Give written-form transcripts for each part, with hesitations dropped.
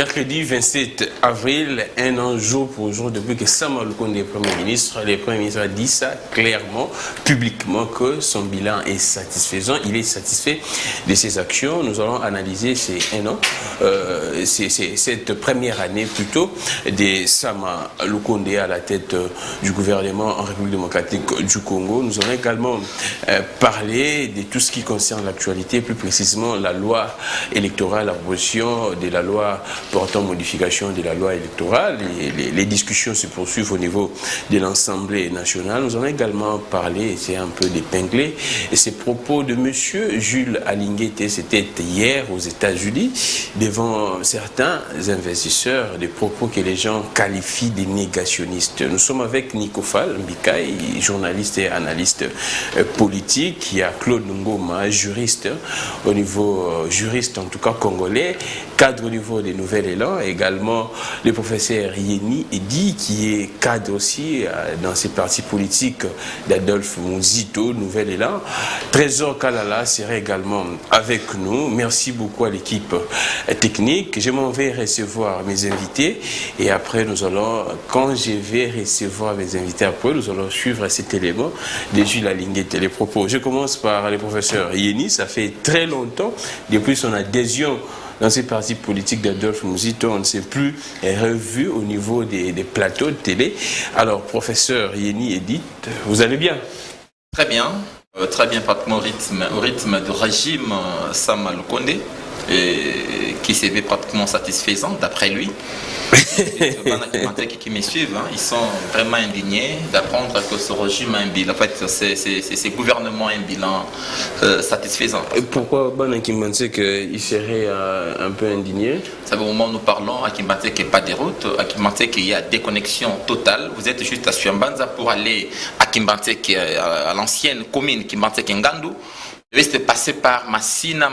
Mercredi 27 avril, un an jour pour jour depuis que Sama Lukonde est Premier ministre. Le Premier ministre a dit ça clairement, publiquement, que son bilan est satisfaisant. Il est satisfait de ses actions. Nous allons analyser ces un an, cette première année plutôt, de Sama Lukonde à la tête du gouvernement en République démocratique du Congo. Nous allons également parler de tout ce qui concerne l'actualité, plus précisément la loi électorale, la proposition de la loi portant modification de la loi électorale. Les discussions se poursuivent au niveau de l'Assemblée nationale. Nous allons également parler, c'est un peu d'épingler, ces propos de M. Jules Alinguete, c'était hier aux États-Unis, devant certains investisseurs, des propos que les gens qualifient de négationnistes. Nous sommes avec Nicofal Mbikaï, journaliste et analyste politique. Il y a Claude Ngoma, juriste au niveau, juriste en tout cas congolais, cadre au niveau des Nouvel Élan, également le professeur Yeni Edi, qui est cadre aussi dans ces partis politiques d'Adolphe Mouzito, Nouvel Élan. Trésor Kalala serait également avec nous. Merci beaucoup à l'équipe technique. Je m'en vais recevoir mes invités et après nous allons, quand je vais recevoir mes invités après, nous allons suivre cet élément de Jules Alinguete, les propos. Je commence par le professeur Yeni. Ça fait très longtemps, depuis son adhésion dans ces partis politiques d'Adolphe Mouzito, on ne s'est plus revu au niveau des plateaux de télé. Alors, professeur Yeni Edith, vous allez bien? Très bien, pratiquement au rythme du régime Sama Lukonde, qui s'est pratiquement satisfaisant d'après lui. Les documentaires qui me suivent, ils sont vraiment indignés d'apprendre que ce régime a un bilan, en fait, ce gouvernement a un bilan satisfaisant. Et pourquoi Bana Kimbanse qu'il serait un peu indigné? Ça veut au moment où nous parlons, à Kimbanse qu'il n'y a pas de route, à Kimbanse qu'il y a déconnexion totale. Vous êtes juste à Suambanza pour aller à Kimbanse, à l'ancienne commune Kimbanse Ngandu. Vous devez passer par Massina,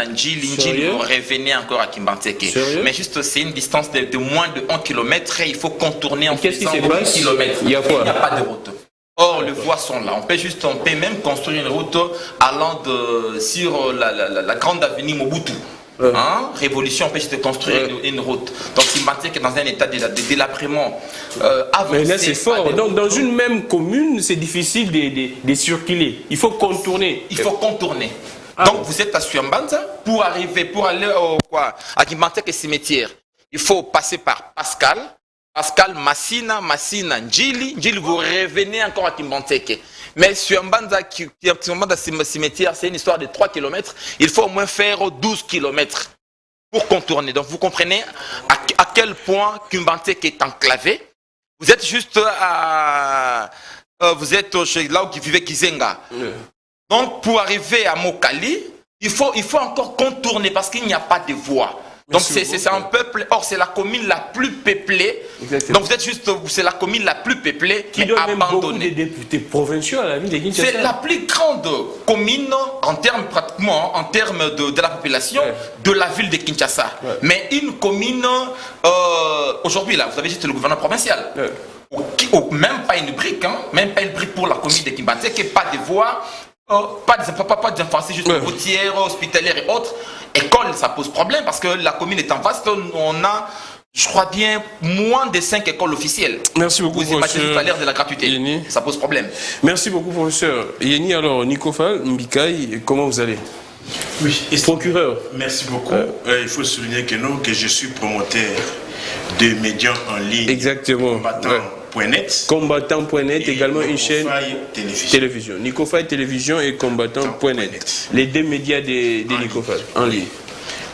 Njili, vous revenez encore à Kimbanteke. Mais juste, c'est une distance de moins de 1 km et il faut contourner en faisant 1 km. Il n'y a pas de route. Or, les voies sont là. On peut même construire une route allant sur la grande avenue Mobutu. Révolution, on peut juste construire une route. Donc, Kimbanteke est dans un état de délabrement avancé. Mais là, c'est fort. Donc, dans une même commune, c'est difficile de circuler. Il faut contourner. Donc, vous êtes à Suambanza pour aller à Kimbanteke cimetière. Il faut passer par Pascal, Massina, Njili, vous revenez encore à Kimbanteke. Mais Suambanza, cimetière, c'est une histoire de 3 km. Il faut au moins faire 12 km pour contourner. Donc vous comprenez à quel point Kimbanteke est enclavé. Vous êtes juste vous êtes là où vivait Kizenga. Donc pour arriver à Mokali, il faut encore contourner parce qu'il n'y a pas de voie. Donc c'est un peuple, or c'est la commune la plus peuplée. Exactement. Donc vous êtes juste, c'est la commune la plus peuplée qui donne abandonnée. Même beaucoup de députés provinciaux à la ville de Kinshasa. C'est la plus grande commune en termes de la population de la ville de Kinshasa. Mais une commune, aujourd'hui là, vous avez juste le gouvernement provincial. Même pas une brique, pour la commune de Kimbanteke, pas de voies. Pas d'infrastructures juste routières, hospitalières et autres. École, ça pose problème parce que la commune étant vaste, on a, je crois bien, moins de 5 écoles officielles. Merci beaucoup, vous imaginez tout à l'heure de la gratuité. Yeni. Ça pose problème. Merci beaucoup, professeur. Yeni, alors, Nicofal Mbikaï, comment vous allez? Oui, procureur. Merci beaucoup. Il faut souligner que je suis promoteur de médias en ligne. Exactement. Combattant.net, également une chaîne télévision. Nicofal Télévision et Combattant.net. Les deux médias de Nicofal en ligne.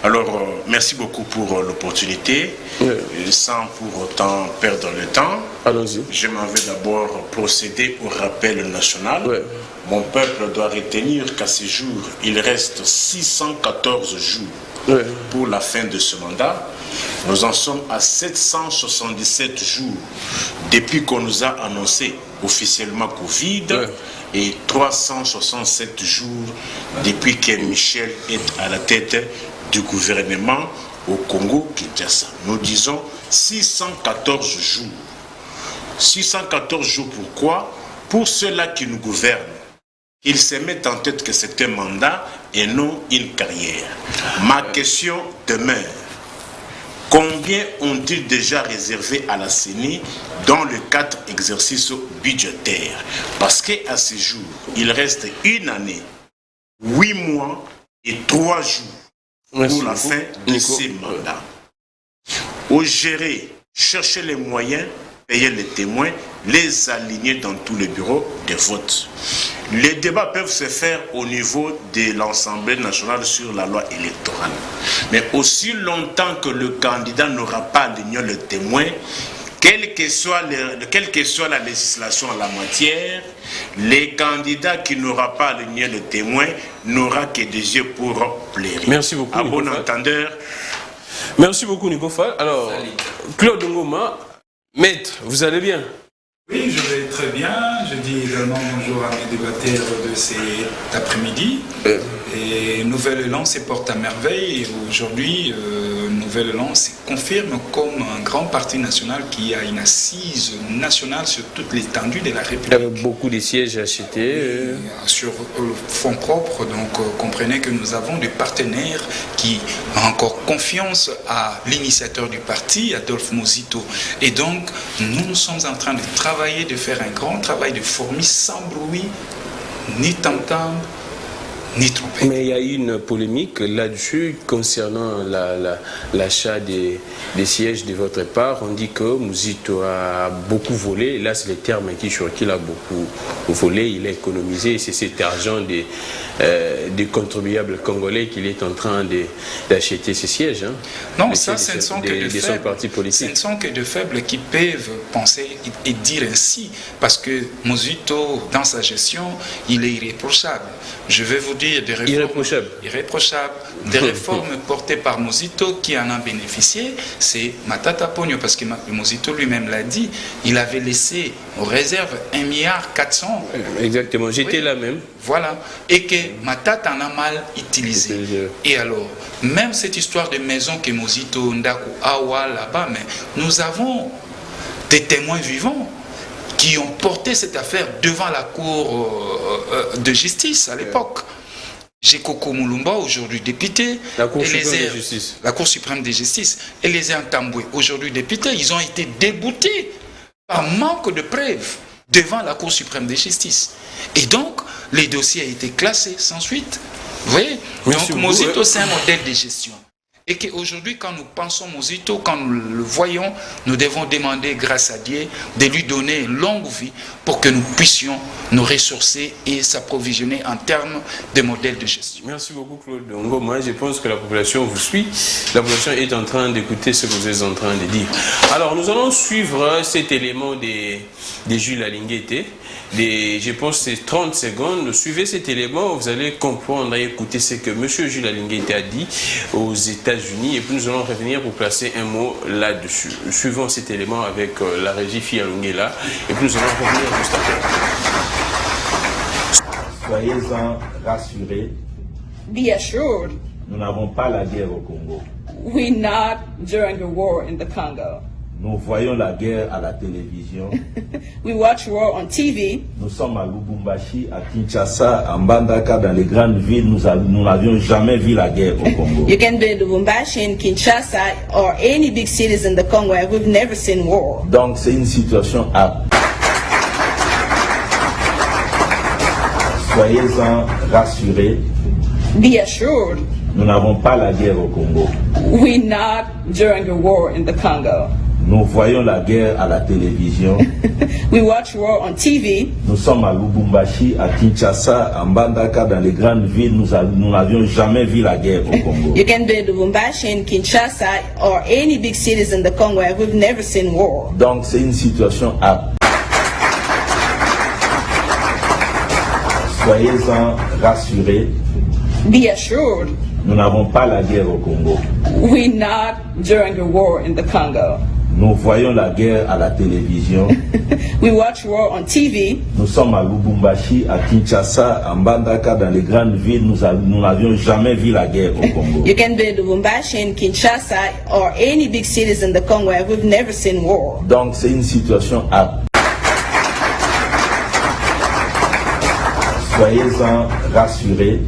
Alors, merci beaucoup pour l'opportunité. Sans pour autant perdre le temps, allons-y. Je m'en vais d'abord procéder au rappel national. Mon peuple doit retenir qu'à ce jour, il reste 614 jours pour la fin de ce mandat. Nous en sommes à 777 jours depuis qu'on nous a annoncé officiellement Covid et 367 jours depuis que Michel est à la tête du gouvernement au Congo-Kinshasa. Nous disons 614 jours. 614 jours pourquoi? Pour ceux-là qui nous gouvernent. Ils se mettent en tête que c'est un mandat et non une carrière. Ma question demeure. Combien ont-ils déjà réservé à la CENI dans le cadre exercice budgétaire? Parce qu'à ce jour, il reste 1 année, 8 mois et 3 jours pour la fin de ces mandats. Au gérer, chercher les moyens, payer les témoins, les aligner dans tous les bureaux de vote. Les débats peuvent se faire au niveau de l'Assemblée nationale sur la loi électorale. Mais aussi longtemps que le candidat n'aura pas aligné le témoin, quelle que soit la législation en la matière, les candidats qui n'auront pas aligné le témoin n'aura que des yeux pour plaire. Merci beaucoup. À bon entendeur. Merci beaucoup, Nico Fall. Alors, Claude Ngoma, maître, vous allez bien? Oui, je vais très bien. Je dis également bonjour à mes débatteurs de cet après-midi. Et Nouvel Élan se porte à merveille. Et aujourd'hui, Nouvel Élan se confirme comme un grand parti national qui a une assise nationale sur toute l'étendue de la République. Avec beaucoup de sièges achetés. Sur fonds propres, donc comprenez que nous avons des partenaires qui ont encore confiance à l'initiateur du parti, Adolphe Muzito. Et donc, nous sommes en train de travailler, de faire un grand travail de fourmi sans bruit, ni tam-tam, ni trompette. Mais il y a eu une polémique là-dessus concernant l'achat des sièges de votre part. On dit que Muzito a beaucoup volé. Là, c'est le terme qu'il a beaucoup volé. Il a économisé. C'est cet argent des contribuables congolais qu'il est en train d'acheter ces sièges. Hein. Non, ça, ce ne sont que de faibles. Partis politiques. Ce ne sont que de faibles qui peuvent penser et dire ainsi. Parce que Muzito, dans sa gestion, il est irréprochable. Je vais vous dire des réformes irréprochables. Des réformes portées par Muzito qui en a bénéficié, c'est Matata Pogno, parce que Muzito lui-même l'a dit, il avait laissé aux réserves 1,4 milliard. Exactement, j'étais là même. Voilà, et que Matata en a mal utilisé. Et alors, même cette histoire de maison que Muzito, Ndaku, Awa, là-bas, mais nous avons des témoins vivants qui ont porté cette affaire devant la Cour de justice à l'époque. Jekoko Mulumba, aujourd'hui député, la Cour suprême de justice. La Cour suprême de justice, et les Ntambwe, aujourd'hui députés, ils ont été déboutés par manque de preuves devant la Cour suprême de justice. Et donc, les dossiers ont été classés sans suite. Vous voyez? Donc, Muzito, c'est un modèle de gestion. Et qu'aujourd'hui, quand nous pensons Muzito, quand nous le voyons, nous devons demander, grâce à Dieu, de lui donner une longue vie pour que nous puissions nous ressourcer et s'approvisionner en termes de modèles de gestion. Merci beaucoup, Claude Dongo. Moi, je pense que la population vous suit. La population est en train d'écouter ce que vous êtes en train de dire. Alors, nous allons suivre cet élément de Jules Alinguete. Je pense que c'est 30 secondes. Suivez cet élément, vous allez comprendre et écouter ce que M. Jules Alinguete a dit aux États-Unis. Et puis nous allons revenir pour placer un mot là-dessus. Suivons cet élément avec la régie Fia Lungela. Et puis nous allons revenir juste après. Soyez-en rassurés. Be assured. Nous n'avons pas la guerre au Congo. We're not during the war in the Congo. Nous voyons la guerre à la télévision. We watch war on TV. Nous sommes à Lubumbashi, à Kinshasa, à Mbandaka, dans les grandes villes. Nous n'avions jamais vu la guerre au Congo. You can be in Lubumbashi, in Kinshasa, or any big cities in the Congo, and we've never seen war. Donc c'est une situation à... Soyez-en rassurés. Be assured. Nous n'avons pas la guerre au Congo. We're not during the war in the Congo. Nous voyons la guerre à la télévision. We watch war on TV. Nous sommes à Lubumbashi, à Kinshasa, à Mbandaka, dans les grandes villes. Nous n'avions jamais vu la guerre au Congo. You can be in Lubumbashi, in Kinshasa, or any big cities in the Congo, and we've never seen war. Donc c'est une situation à... Soyez-en rassurés. Be assured. Nous n'avons pas la guerre au Congo. We're not during the war in the Congo. Nous voyons la guerre à la télévision. We watch war on TV. Nous sommes à Lubumbashi, à Kinshasa, à Mbandaka, dans les grandes villes. Nous n'avions jamais vu la guerre au Congo. You can be in Lubumbashi, in Kinshasa, or any big cities in the Congo, and we've never seen war. Donc c'est une situation à... Soyez-en rassurés.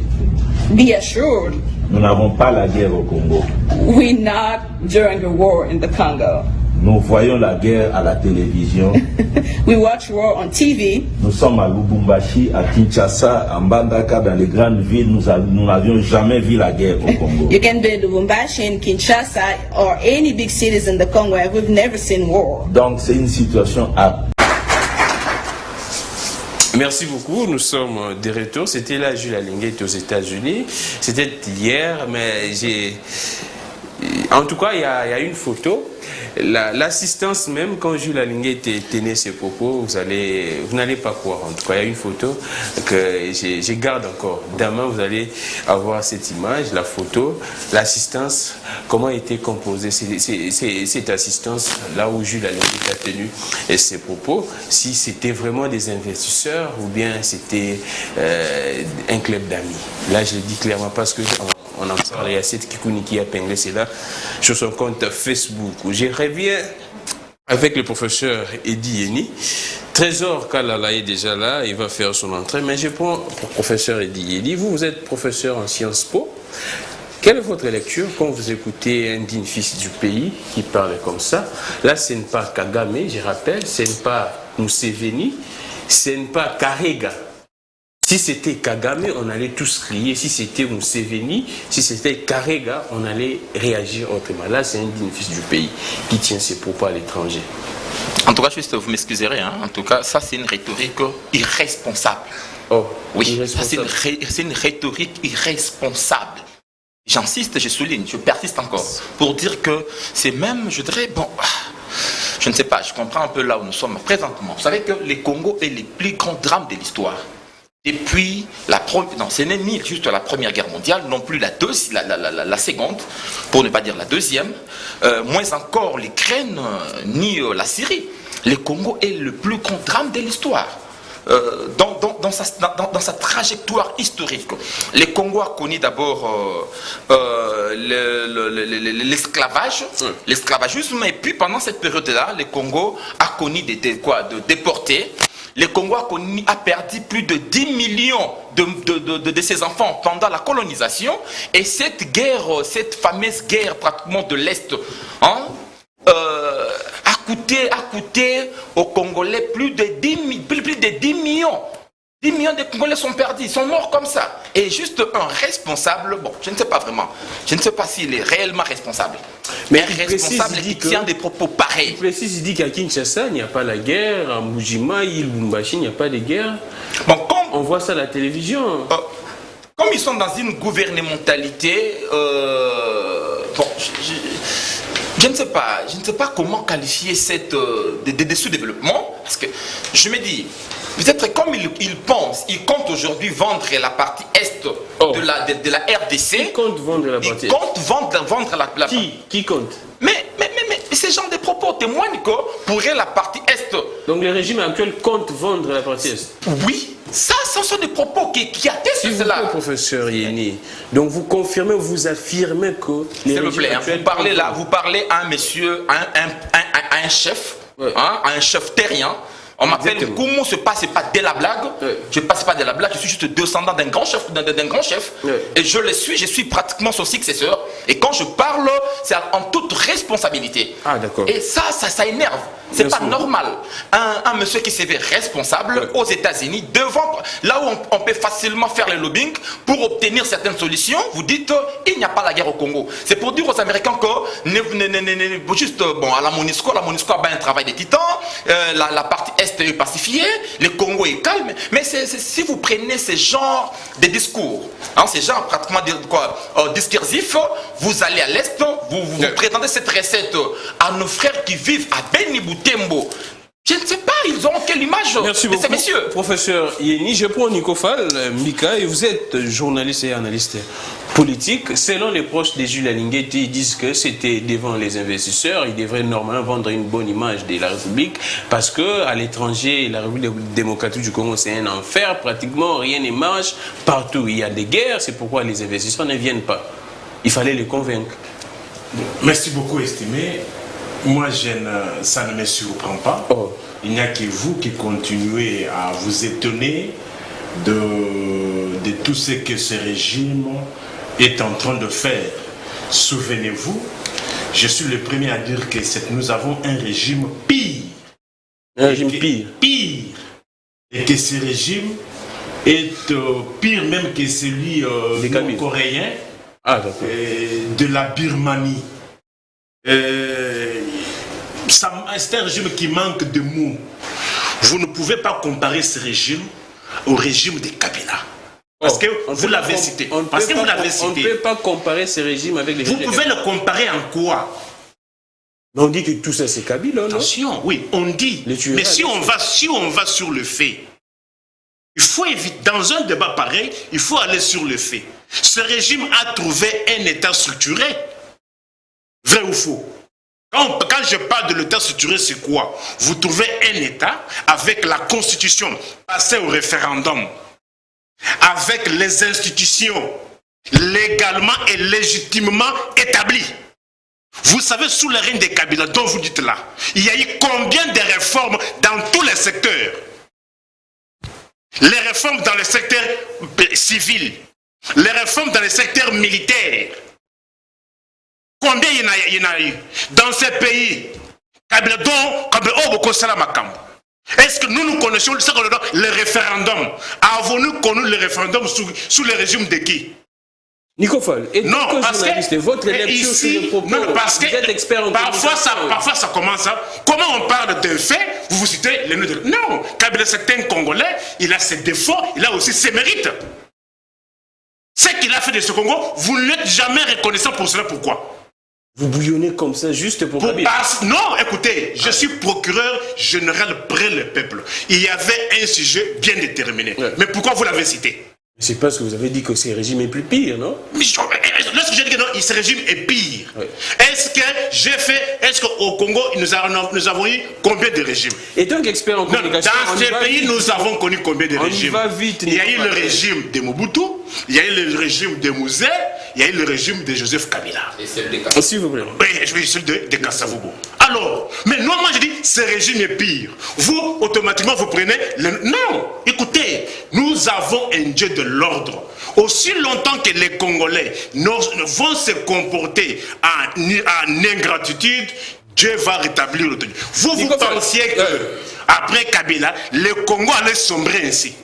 Be assured, nous n'avons pas la guerre au Congo. we're not during a war in the Congo. Nous voyons la guerre à la télévision. We watch war on TV. Nous sommes à Lubumbashi, à Kinshasa, à Mbandaka, dans les grandes villes. Nous n'avions jamais vu la guerre au Congo. You can be in Lubumbashi, in Kinshasa, or any big cities in the Congo, and we've never seen war. Donc c'est une situation à... Merci beaucoup, nous sommes de retour. C'était là, Jules Alinguet aux États-Unis. C'était hier, mais j'ai... En tout cas, il y a une photo. L'assistance même, quand Jules Alinguet tenait ses propos, vous n'allez pas croire. En tout cas, il y a une photo que je garde encore. Demain, vous allez avoir cette image, la photo, l'assistance, comment était composée cette assistance, là où Jules Alinguet a tenu ses propos, si c'était vraiment des investisseurs ou bien c'était un club d'amis. Là, je le dis clairement parce que... On en parle, il y a cette Kikouni qui a épinglé cela sur son compte Facebook. Je reviens avec le professeur Eddy Yeni. Trésor Kalala est déjà là, il va faire son entrée. Mais je prends pour professeur Eddy Yeni. Vous êtes professeur en Sciences Po. Quelle est votre lecture quand vous écoutez un digne fils du pays qui parle comme ça? Là, ce n'est pas Kagame, je rappelle, ce n'est pas Museveni, ce n'est pas Karega. Si c'était Kagame, on allait tous crier. Si c'était Museveni, si c'était Karega, on allait réagir autrement. Là, c'est un digne fils du pays qui tient ses propos à l'étranger. En tout cas, juste, vous m'excuserez, hein. En tout cas, ça, c'est une rhétorique irresponsable. Oh, oui, c'est une rhétorique irresponsable. J'insiste, je souligne, je persiste encore, pour dire que c'est même, je dirais, bon... Je ne sais pas, je comprends un peu là où nous sommes présentement. Vous savez que le Congo est le plus grand drame de l'histoire. Depuis ce n'est ni juste la Première Guerre mondiale, non plus la seconde, pour ne pas dire la deuxième, moins encore l'Ukraine, ni la Syrie. Le Congo est le plus grand drame de l'histoire. Dans sa trajectoire historique. Le Congo a connu d'abord l'esclavage, l'esclavagisme, et puis pendant cette période-là, le Congo a connu de déportés. Le Congo a perdu plus de 10 millions de ses enfants pendant la colonisation. Et cette guerre, cette fameuse guerre pratiquement de l'Est, hein, a coûté aux Congolais plus de 10 millions. 10 millions de Congolais sont perdus, ils sont morts comme ça. Et juste un responsable, bon, je ne sais pas vraiment, je ne sais pas s'il est réellement responsable. Mais un responsable qui tient des propos pareils. Il précise, il dit qu'à Kinshasa, il n'y a pas la guerre, à Mujima, Lubumbashi, il n'y a pas de guerre. Bon, on voit ça à la télévision. Comme ils sont dans une gouvernementalité, bon, je ne sais pas comment qualifier de sous-développement, parce que je me dis, peut-être comme ils pensent, ils comptent aujourd'hui vendre la partie Est de la RDC. Qui compte vendre la partie Est? Ils comptent vendre la Qui compte? Mais ces gens de propos témoignent que pour la partie Est... Donc le régime actuel compte vendre la partie Est? Oui, ça, ce sont des propos qui attestent cela. Vous, professeur Yeni, donc vous confirmez, vous affirmez que... S'il vous plaît, vous parlez à un monsieur, à un chef, ouais, hein, à un chef terrien. On m'appelle Koumou, ce n'est pas de la blague. Ouais. Je ne passe pas de la blague, je suis juste descendant d'un grand chef. Ouais. Et je suis pratiquement son successeur. Et quand je parle, c'est en toute responsabilité. Ah, d'accord. Et ça énerve. C'est pas normal. Un monsieur qui s'est fait responsable, ouais, aux États-Unis, là où on peut facilement faire le lobbying pour obtenir certaines solutions, vous dites il n'y a pas la guerre au Congo. C'est pour dire aux Américains que, juste, bon, à la MONUSCO a bien un travail des titans, la partie Est est pacifiée, le Congo est calme, mais si vous prenez ce genre de discours, hein, ces gens pratiquement discursifs, vous allez à l'Est, vous présentez cette recette à nos frères qui vivent à Beni Butembo. Je ne sais pas, ils ont quelle image? Merci beaucoup, messieurs. Professeur Yeni. Je prends Nicofal Mika, et vous êtes journaliste et analyste politique. Selon les proches de Jules Alinguet, ils disent que c'était devant les investisseurs. Ils devraient normalement vendre une bonne image de la République parce qu'à l'étranger, la République démocratique du Congo, c'est un enfer. Pratiquement, rien ne marche. Partout, il y a des guerres. C'est pourquoi les investisseurs ne viennent pas. Il fallait les convaincre. Merci beaucoup, estimé. Moi, ça ne me surprend pas. Oh. Il n'y a que vous qui continuez à vous étonner de de tout ce que ce régime est en train de faire. Souvenez-vous, je suis le premier à dire que nous avons un régime pire. Un régime pire. Pire. Et que ce régime est pire même que celui coréen de la Birmanie. C'est un régime qui manque de mots. Vous ne pouvez pas comparer ce régime au régime de Kabila. Parce que vous l'avez cité. On ne peut pas comparer ce régime avec les régimes. Vous pouvez le comparer en quoi? On dit que tout ça c'est Kabila, non? Attention, oui, on dit. Mais si on va sur le fait, il faut éviter, dans un débat pareil, il faut aller sur le fait. Ce régime a trouvé un État structuré. Vrai ou faux? Quand je parle de l'État structuré, c'est quoi? Vous trouvez un État avec la Constitution passée au référendum, avec les institutions légalement et légitimement établies. Vous savez, sous le règne des Kabila, dont vous dites là, il y a eu combien de réformes dans tous les secteurs? Les réformes dans le secteur civil, les réformes dans le secteur militaire. Combien il y en a eu dans ces pays? Est-ce que nous connaissions le référendum? Avons-nous connu le référendum sous le régime de qui? Nicofol, et non, parce que votre lecture sur le propos, non, parce que vous êtes expert en parfois ça commence. Comment on parle d'un fait, vous citez les noms de... Non, Kabila, c'est un Congolais, il a ses défauts, il a aussi ses mérites. Ce qu'il a fait de ce Congo, vous n'êtes jamais reconnaissant pour cela. Pourquoi? Vous bouillonnez comme ça juste pour Kabila. Non, écoutez, je suis procureur général près le peuple. Il y avait un sujet bien déterminé. Ouais. Mais pourquoi vous l'avez cité? C'est parce que vous avez dit que ce régime est plus pire, non? Lorsque j'ai dit que non, ce régime est pire. Oui. Est-ce qu'au Congo, nous avons eu combien de régimes? Et donc, expert en communication, dans ces pays, nous avons connu combien de régimes? On y va vite. Il y a eu le régime de Mobutu, il y a eu le régime de Mouzé, il y a eu le régime de Joseph Kabila. Et celui de Kassavobo. S'il vous plaît. Oui, celui de Kassavobo. Alors, mais non, moi je dis, ce régime est pire. Vous, automatiquement, vous prenez... Non, écoutez, nous avons un Dieu de l'ordre. Aussi longtemps que les Congolais vont se comporter en ingratitude, Dieu va rétablir le truc. Vous pensiez que, après Kabila, le Congo allait sombrer ainsi?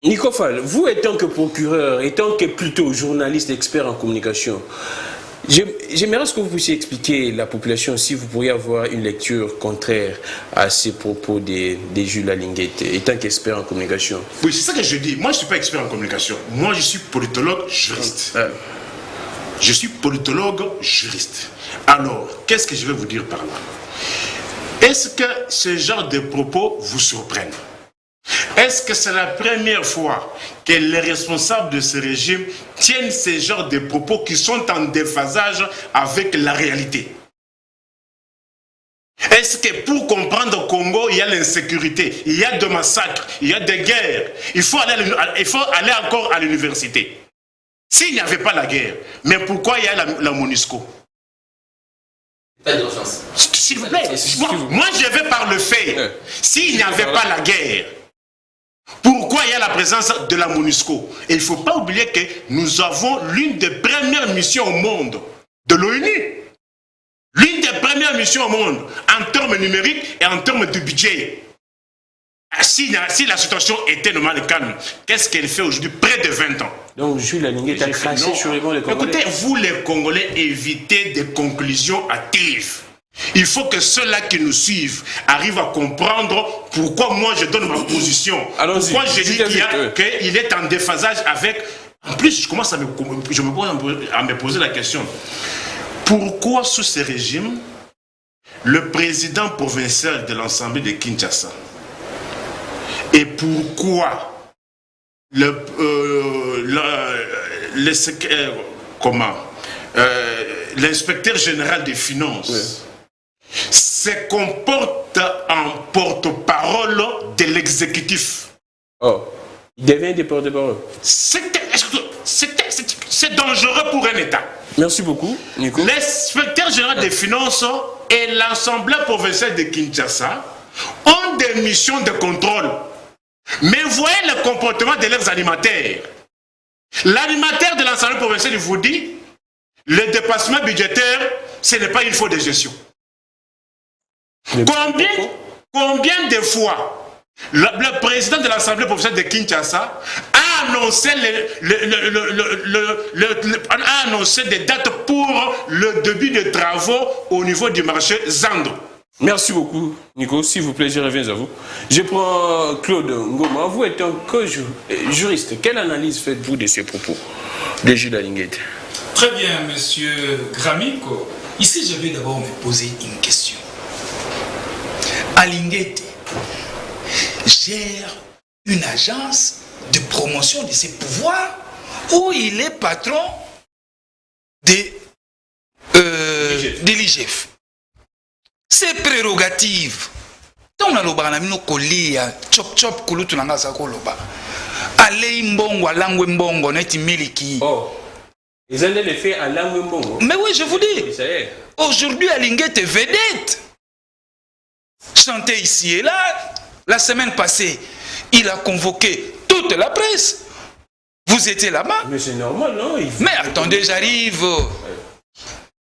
Nicofal, vous étant que procureur, étant que plutôt journaliste expert en communication, j'aimerais ce que vous puissiez expliquer la population si vous pourriez avoir une lecture contraire à ces propos des Jules Alinguette, étant qu'expert en communication. Oui, c'est ça que je dis. Moi, je ne suis pas expert en communication. Moi, je suis politologue juriste. Je suis politologue juriste. Alors, qu'est-ce que je vais vous dire par là? Est-ce que ce genre de propos vous surprennent? Est-ce que c'est la première fois que les responsables de ce régime tiennent ce genre de propos qui sont en déphasage avec la réalité? Est-ce que pour comprendre le Congo, il y a l'insécurité, il y a des massacres, il y a des guerres, il faut aller encore à l'université? S'il n'y avait pas la guerre, mais pourquoi il y a la MONUSCO? S'il vous plaît, moi je vais par le fait. S'il n'y avait pas la guerre, pourquoi il y a la présence de la MONUSCO? Et il ne faut pas oublier que nous avons l'une des premières missions au monde de l'ONU. L'une des premières missions au monde en termes numériques et en termes de budget. Si la situation était normale et calme, qu'est-ce qu'elle fait aujourd'hui? Près de 20 ans. Donc Jules Alinguette a craché sur les Congolais. Écoutez, vous les Congolais, évitez des conclusions hâtives. Il faut que ceux-là qui nous suivent arrivent à comprendre pourquoi moi je donne ma position. Pourquoi je dis qu'il est en déphasage avec... En plus, je commence à me poser la question. Pourquoi sous ce régime, le président provincial de l'Assemblée de Kinshasa et pourquoi l'inspecteur général des finances se comporte en porte-parole de l'exécutif? Oh, il devient des porte-parole. C'est dangereux pour un État. Merci beaucoup, Nico. L'inspecteur général des finances et l'Assemblée provinciale de Kinshasa ont des missions de contrôle. Mais voyez le comportement de leurs animateurs. L'animateur de l'Assemblée provinciale vous dit, le dépassement budgétaire, ce n'est pas une faute de gestion. Combien de fois le président de l'Assemblée provinciale de Kinshasa a annoncé, a annoncé des dates pour le début des travaux au niveau du marché Zando? Merci beaucoup, Nico. S'il vous plaît, je reviens à vous. Je prends Claude Ngoma. Vous êtes un juriste. Quelle analyse faites-vous de ces propos de Jules Alinguette? Très bien, monsieur Gramico. Ici, je vais d'abord me poser une question. Alinguette gère une agence de promotion de ses pouvoirs où il est patron de l'IGF. Ses prérogatives. Donc, on a le kolia, chop chop kulutu nanga sa koloba. Ale mbongo, alangwe mbongo, neti miliki. Oh, ils allaient le faire à alangwe mbongo. Mais oui, je vous dis. Aujourd'hui, Alinguette est vedette. Chanter ici et là. La semaine passée, il a convoqué toute la presse. Vous étiez là-bas. Mais c'est normal, non? Mais attendez, j'arrive.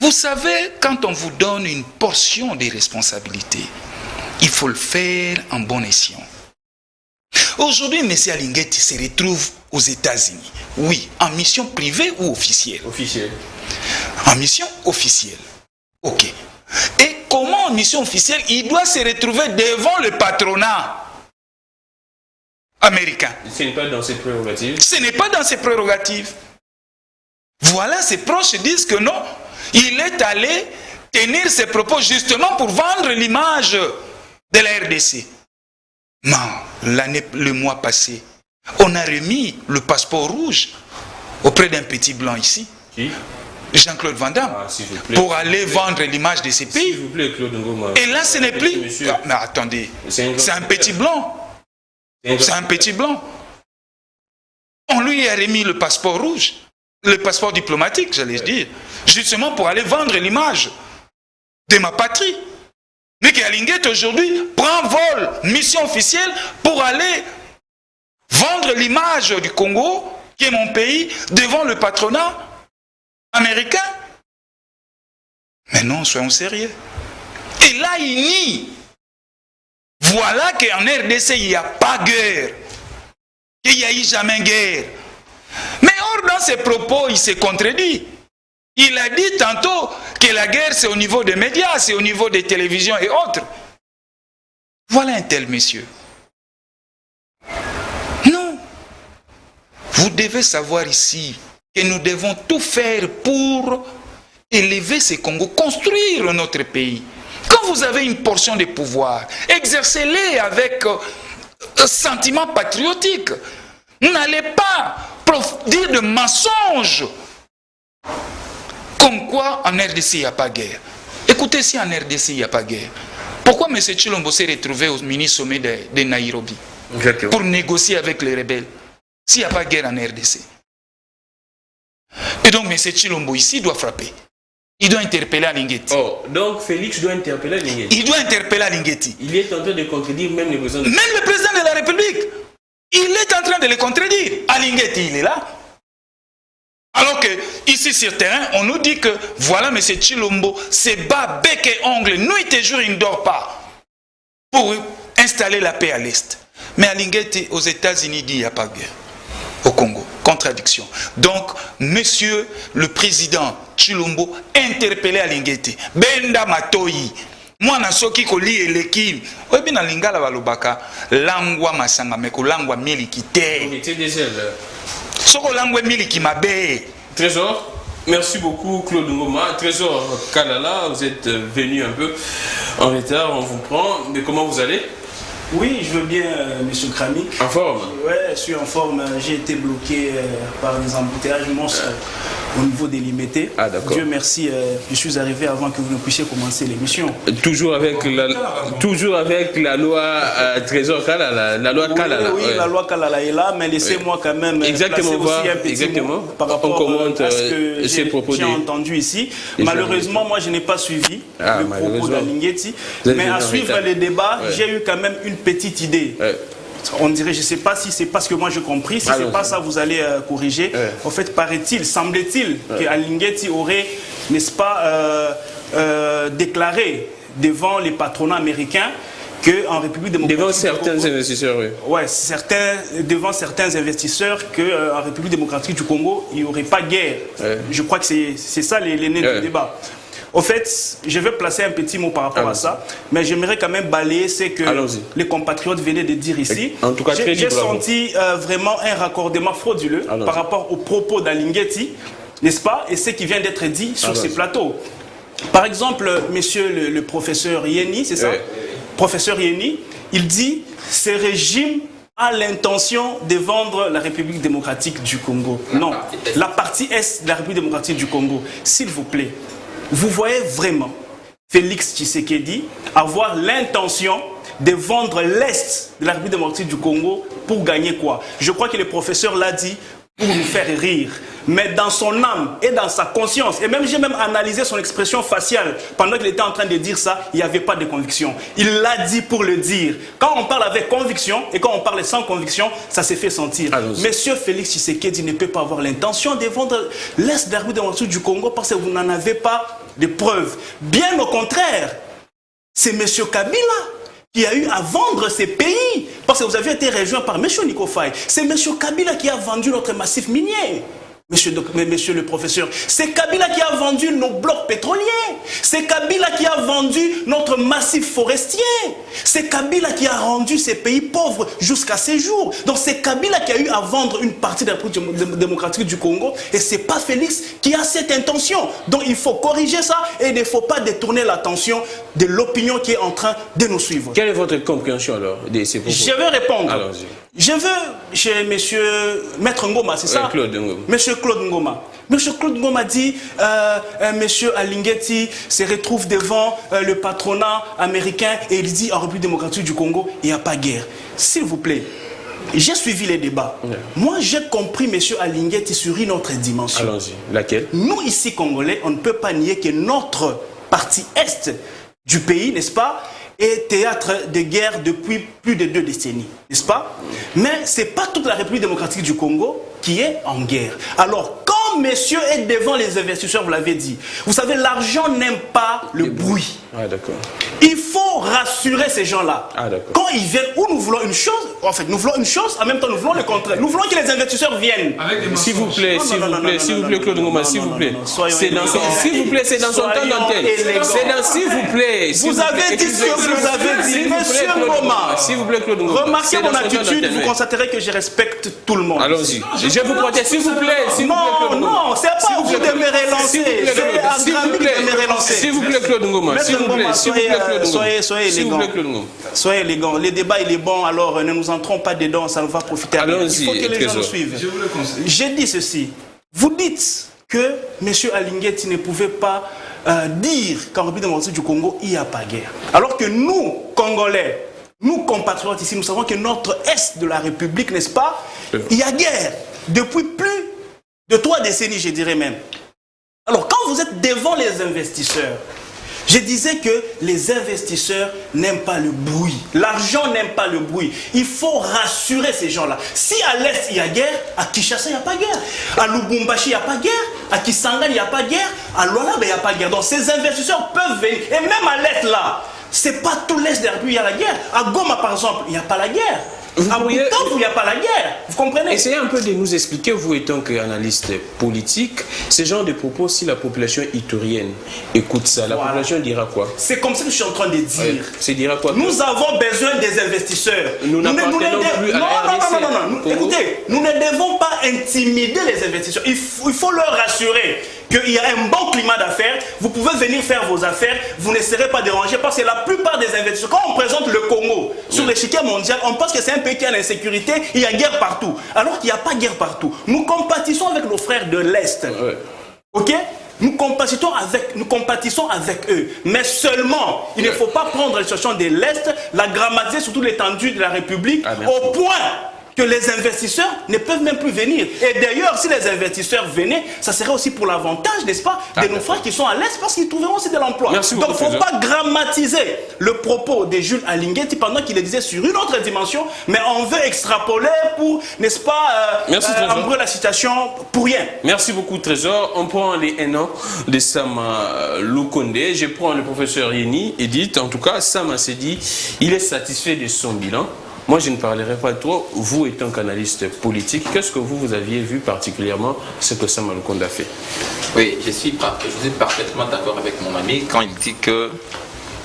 Vous savez, quand on vous donne une portion des responsabilités, il faut le faire en bon escient. Aujourd'hui, M. Alinguette se retrouve aux États-Unis. Oui, en mission privée ou officielle? Officielle. En mission officielle. Ok. Et comment en mission officielle, il doit se retrouver devant le patronat américain? Ce n'est pas dans ses prérogatives. Ce n'est pas dans ses prérogatives. Voilà, ses proches disent que non. Il est allé tenir ses propos justement pour vendre l'image de la RDC. Mais le mois passé, on a remis le passeport rouge auprès d'un petit blanc ici. Qui? Jean-Claude Van Damme, pour aller vendre l'image de ces pays. S'il vous plaît, Claude Ngoma. Et là, ce n'est plus... mais attendez, c'est un petit blanc. C'est un petit blanc. On lui a remis le passeport rouge, le passeport diplomatique, j'allais dire, justement pour aller vendre l'image de ma patrie. Mais qu'Alinguette aujourd'hui prend vol, mission officielle, pour aller vendre l'image du Congo, qui est mon pays, devant le patronat américain. Mais non, soyons sérieux. Et là, il nie. Voilà qu'en RDC, il n'y a pas guerre. Qu'il n'y a eu jamais guerre. Mais or, dans ses propos, il s'est contredit. Il a dit tantôt que la guerre, c'est au niveau des médias, c'est au niveau des télévisions et autres. Voilà un tel monsieur. Non. Vous devez savoir ici que nous devons tout faire pour élever ces Congos, construire notre pays. Quand vous avez une portion de pouvoir, exercez-les avec sentiment patriotique. N'allez pas dire de mensonges comme quoi en RDC il n'y a pas guerre. Écoutez, si en RDC il n'y a pas guerre, pourquoi M. Tshilombo s'est retrouvé au mini-sommet de Nairobi? Exactement. Pour négocier avec les rebelles s'il n'y a pas guerre en RDC? Et donc M. Tshilombo ici doit frapper. Il doit interpeller Alinguette. Oh, donc Félix doit interpeller Alinguette. Il doit interpeller Alinguette. Il est en train de contredire même le président. Même le président de la République. Il est en train de le contredire. Alinguette, il est là. Alors que ici sur terrain, on nous dit que voilà, M. Tshilombo se bat bec et ongle, nuit et jour, il ne dort pas pour installer la paix à l'Est. Mais Alinguette, aux États-Unis, dit qu'il n'y a pas de guerre. Au Congo. Contradiction. Donc, monsieur le président Tshilombo interpellé Alinguette. Benda Matoyi. Moi, na soki ko li eleki. Oyebi na lingala balobaka. Langwa masanga meko langwa miliki te. Soko langwa miliki mabe. Trésor, merci beaucoup Claude Ngoma. Trésor Kalala, vous êtes venu un peu en retard, on vous prend. Mais comment vous allez? Oui, je veux bien, monsieur Krami. En forme? Oui, je suis en forme. J'ai été bloqué par des embouteillages monstres au niveau des limités. Ah, d'accord. Dieu merci, je suis arrivé avant que vous ne puissiez commencer l'émission. Toujours avec la loi Trésor Kalala, la loi Kalala. Oui, la loi Kalala est là, mais laissez-moi quand même exactement placer aussi un petit mot par rapport à ce que j'ai entendu ici. Malheureusement, moi, je n'ai pas suivi le propos d'Alinguette, mais à suivre les débats, j'ai eu quand même une petite idée. on dirait, je ne sais pas si c'est pas ce que moi j'ai compris, si c'est pas ça, vous allez corriger. En fait, paraît-il, semble-t-il que Alinguetti aurait, n'est-ce pas, déclaré devant les patronats américains qu'en République démocratique devant certains investisseurs, oui. Ouais, devant certains investisseurs qu'en République démocratique du Congo, il n'y aurait pas guerre. Je crois que c'est ça les nez du débat. Au fait, je vais placer un petit mot par rapport à ça, mais j'aimerais quand même balayer ce que les compatriotes venaient de dire ici. En tout cas, j'ai senti vraiment un raccordement frauduleux par rapport aux propos d'Alinguetti, n'est-ce pas, et ce qui vient d'être dit sur ces plateaux. Par exemple, monsieur le professeur Yeni, c'est ça? Professeur Yeni, il dit « Ce régime a l'intention de vendre la République démocratique du Congo ». Non, la partie Est de la République démocratique du Congo. S'il vous plaît, vous voyez vraiment Félix Tshisekedi avoir l'intention de vendre l'Est de la République démocratique du Congo pour gagner quoi? Je crois que le professeur l'a dit pour nous faire rire. Mais dans son âme et dans sa conscience, et même j'ai même analysé son expression faciale, pendant qu'il était en train de dire ça, il n'y avait pas de conviction. Il l'a dit pour le dire. Quand on parle avec conviction et quand on parle sans conviction, ça s'est fait sentir. Monsieur Félix Tshisekedi ne peut pas avoir l'intention de vendre l'Est de la République démocratique du Congo parce que vous n'en avez pas de preuves. Bien au contraire, c'est monsieur Kabila qui a eu à vendre ces pays, parce que vous avez été rejoint par M. Nico Faye. C'est M. Kabila qui a vendu notre massif minier. Monsieur le professeur, c'est Kabila qui a vendu nos blocs pétroliers. C'est Kabila qui a vendu notre massif forestier. C'est Kabila qui a rendu ces pays pauvres jusqu'à ces jours. Donc c'est Kabila qui a eu à vendre une partie de la République démocratique du Congo. Et c'est pas Félix qui a cette intention. Donc il faut corriger ça et il ne faut pas détourner l'attention de l'opinion qui est en train de nous suivre. Quelle est votre compréhension alors de ces propos? Je vais répondre. Je veux chez monsieur Maître Ngoma, c'est ça? Claude Ngoma. Monsieur Claude Ngoma. Monsieur Claude Ngoma dit monsieur Alinguetti se retrouve devant le patronat américain et il dit en République démocratique du Congo, il n'y a pas guerre. S'il vous plaît, j'ai suivi les débats. Moi, j'ai compris monsieur Alinguetti sur une autre dimension. Allons-y. Laquelle? Nous, ici, Congolais, on ne peut pas nier que notre partie Est du pays, n'est-ce pas, est théâtre de guerre depuis plus de 2 décennies, n'est-ce pas? Mais ce n'est pas toute la République démocratique du Congo qui est en guerre. Alors, quand monsieur est devant les investisseurs, vous l'avez dit, vous savez, l'argent n'aime pas le bruit. Ah, d'accord. Il faut rassurer ces gens-là. Ah, d'accord. Quand ils viennent, où nous voulons une chose, en fait, nous voulons une chose, en même temps, nous voulons le contraire. Nous voulons que les investisseurs viennent. S'il vous plaît, s'il vous plaît, Claude Ngoma, s'il vous plaît. S'il vous plaît, c'est dans son temps d'antenne. C'est dans, s'il vous plaît. Vous avez dit ce que vous avez dit, monsieur Ngoma. S'il vous plaît, Claude Ngoma. Remarquez mon attitude, vous constaterez que je respecte tout le monde. Allons-y. Je vous protège, s'il vous plaît. Non, c'est pas vous de me relancer. C'est Agrami de me relancer. S'il vous plaît, Claude Ngoma. Soyez élégants. Le débat il est bon, alors ne nous entrons pas dedans, ça nous va profiter à nous. Il faut que les gens nous suivent. J'ai dit ceci. Vous dites que M. Alinguetti ne pouvait pas dire qu'en République démocratique du Congo, il n'y a pas guerre. Alors que nous, Congolais, nous compatriotes ici, nous savons que notre Est de la République, n'est-ce pas, il y a guerre depuis plus de 3 décennies, je dirais même. Alors quand vous êtes devant les investisseurs, je disais que les investisseurs n'aiment pas le bruit. L'argent n'aime pas le bruit. Il faut rassurer ces gens-là. Si à l'Est, il y a guerre, à Kinshasa, il n'y a pas guerre. À Lubumbashi, il n'y a pas guerre. À Kisangani, il n'y a pas guerre. À Lualaba, il n'y a pas guerre. Donc ces investisseurs peuvent venir. Et même à l'Est, là, ce n'est pas tout l'Est de la République, il y a la guerre. À Goma, par exemple, il n'y a pas la guerre. À Bukavu, il n'y a pas la guerre. Vous comprenez? Essayez un peu de nous expliquer, vous étant qu'analyste politique, ce genre de propos, si la population iturienne écoute ça, la population dira quoi? C'est comme ça que je suis en train de dire. C'est dira quoi? Nous avons besoin des investisseurs. Nous n'appartenons plus à la RDC. Non. Écoutez, nous ne devons pas intimider les investisseurs. Il faut leur rassurer qu'il y a un bon climat d'affaires. Vous pouvez venir faire vos affaires, vous ne serez pas dérangés parce que la plupart des investisseurs, quand on présente le Congo sur l'échiquier mondial, on pense que c'est un pays qui a l'insécurité, il y a guerre partout. Alors qu'il n'y a pas guerre partout. Nous compatissons avec nos frères de l'Est. Ok? Nous compatissons avec eux. Mais seulement, il ne faut pas prendre la situation de l'Est, la grammatiser sur toute l'étendue de la République, au point que les investisseurs ne peuvent même plus venir. Et d'ailleurs, si les investisseurs venaient, ça serait aussi pour l'avantage, n'est-ce pas, de nos frères qui sont à l'Est, parce qu'ils trouveront aussi de l'emploi. Donc, il ne faut pas grammatiser le propos de Jules Alinguetti pendant qu'il le disait sur une autre dimension, mais on veut extrapoler pour, n'est-ce pas, embrouiller la situation pour rien. Merci beaucoup, Trésor. On prend les 1 an de Sama Lukonde. Je prends le professeur Yeni, Edith. En tout cas, Sama s'est dit, il est satisfait de son bilan. Moi, je ne parlerai pas trop. Vous étant canaliste politique, qu'est-ce que vous aviez vu particulièrement ce que Sama Lukonde a fait? Oui, je suis parfaitement d'accord avec mon ami quand il dit que,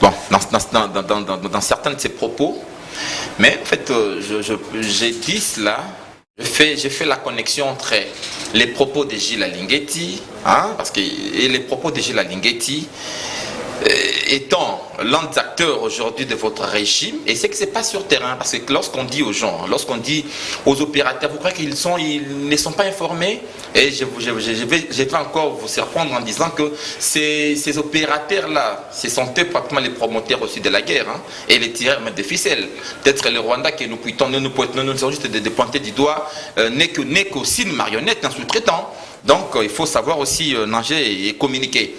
bon, dans certains de ses propos, mais en fait, j'ai dit cela, j'ai fait la connexion entre les propos de Gilles Alinguetti, et les propos de Gilles Alinguetti, étant l'un des acteurs aujourd'hui de votre régime, et c'est que c'est pas sur terrain, parce que lorsqu'on dit aux gens, lorsqu'on dit aux opérateurs, vous croyez qu'ils ne sont pas informés? Et je vais encore vous surprendre en disant que ces opérateurs-là, ce sont eux pratiquement les promoteurs aussi de la guerre, et les tireurs de ficelles. Peut-être le Rwanda que nous sommes juste de pointer du doigt, n'est qu'aussi une marionnette, un sous-traitant. Donc il faut savoir aussi nager et communiquer.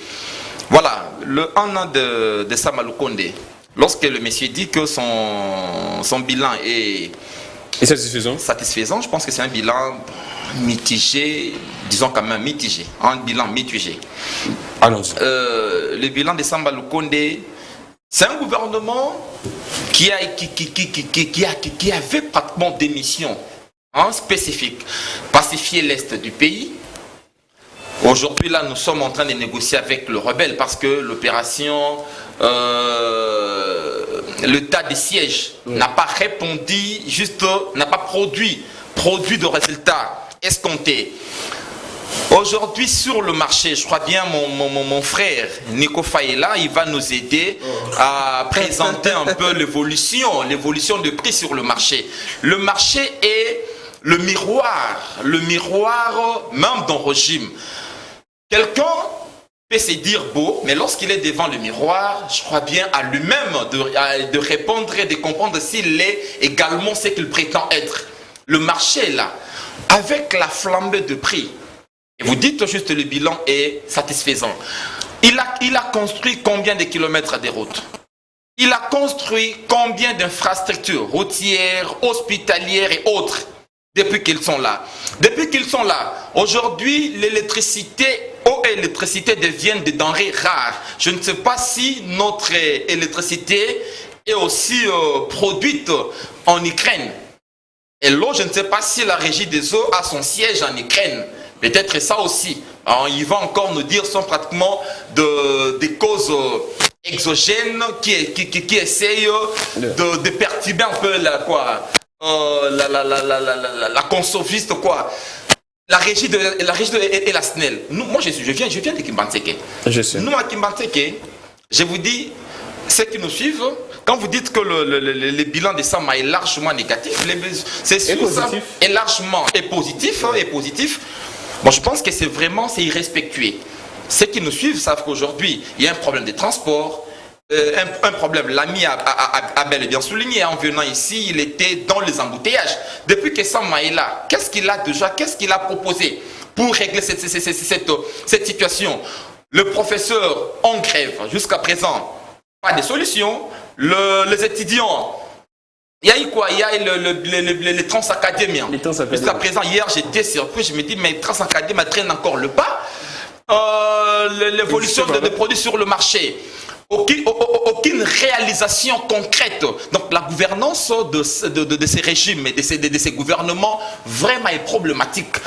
Voilà, le 1 an de Sama Lukonde, lorsque le monsieur dit que son bilan est satisfaisant, je pense que c'est un bilan mitigé, disons quand même mitigé, un bilan mitigé. Allons-y. Le bilan de Sama Lukonde, c'est un gouvernement qui avait pratiquement des missions spécifiques. Pacifier l'Est du pays. Aujourd'hui, là, nous sommes en train de négocier avec le rebelle parce que l'opération, le tas de sièges n'a pas répondu, n'a pas produit de résultats escomptés. Aujourd'hui, sur le marché, je crois bien mon frère Nico Faïla, il va nous aider à présenter un peu l'évolution de prix sur le marché. Le marché est le miroir même d'un régime. Quelqu'un peut se dire beau, mais lorsqu'il est devant le miroir, je crois bien à lui-même de répondre et de comprendre s'il est également ce qu'il prétend être. Le marché, là, avec la flambée de prix, et vous dites juste le bilan est satisfaisant. Il a construit combien de kilomètres de routes? Il a construit combien d'infrastructures routières, hospitalières et autres depuis qu'ils sont là? Depuis qu'ils sont là, aujourd'hui, l'électricité deviennent des denrées rares. Je ne sais pas si notre électricité est aussi produite en Ukraine. Et l'eau, je ne sais pas si la régie des eaux a son siège en Ukraine. Peut-être ça aussi. Alors, ils vont encore nous dire sont pratiquement des causes exogènes qui essayent de perturber un peu la consoviste quoi. La régie et la SNEL. Moi, je viens de Kimbantseke. Nous, à Kimbantseke, je vous dis, ceux qui nous suivent, quand vous dites que le bilan de Sama est largement négatif, c'est positif. Est largement positif. Bon, je pense que c'est irrespectueux. Ceux qui nous suivent savent qu'aujourd'hui, il y a un problème de transport. Un problème, l'ami a bel et bien souligné, en venant ici, il était dans les embouteillages. Depuis que Sama est là, qu'est-ce qu'il a proposé pour régler cette situation? Le professeur en grève, jusqu'à présent, pas de solution. Les étudiants, il y a eu quoi? Il y a les transacadémiens. Jusqu'à présent, hier j'étais surpris, je me dis, mais les transacadémiens traînent encore le pas. L'évolution des produits sur le marché. Aucune réalisation concrète. Donc la gouvernance de ces régimes et de ces gouvernements vraiment est problématique.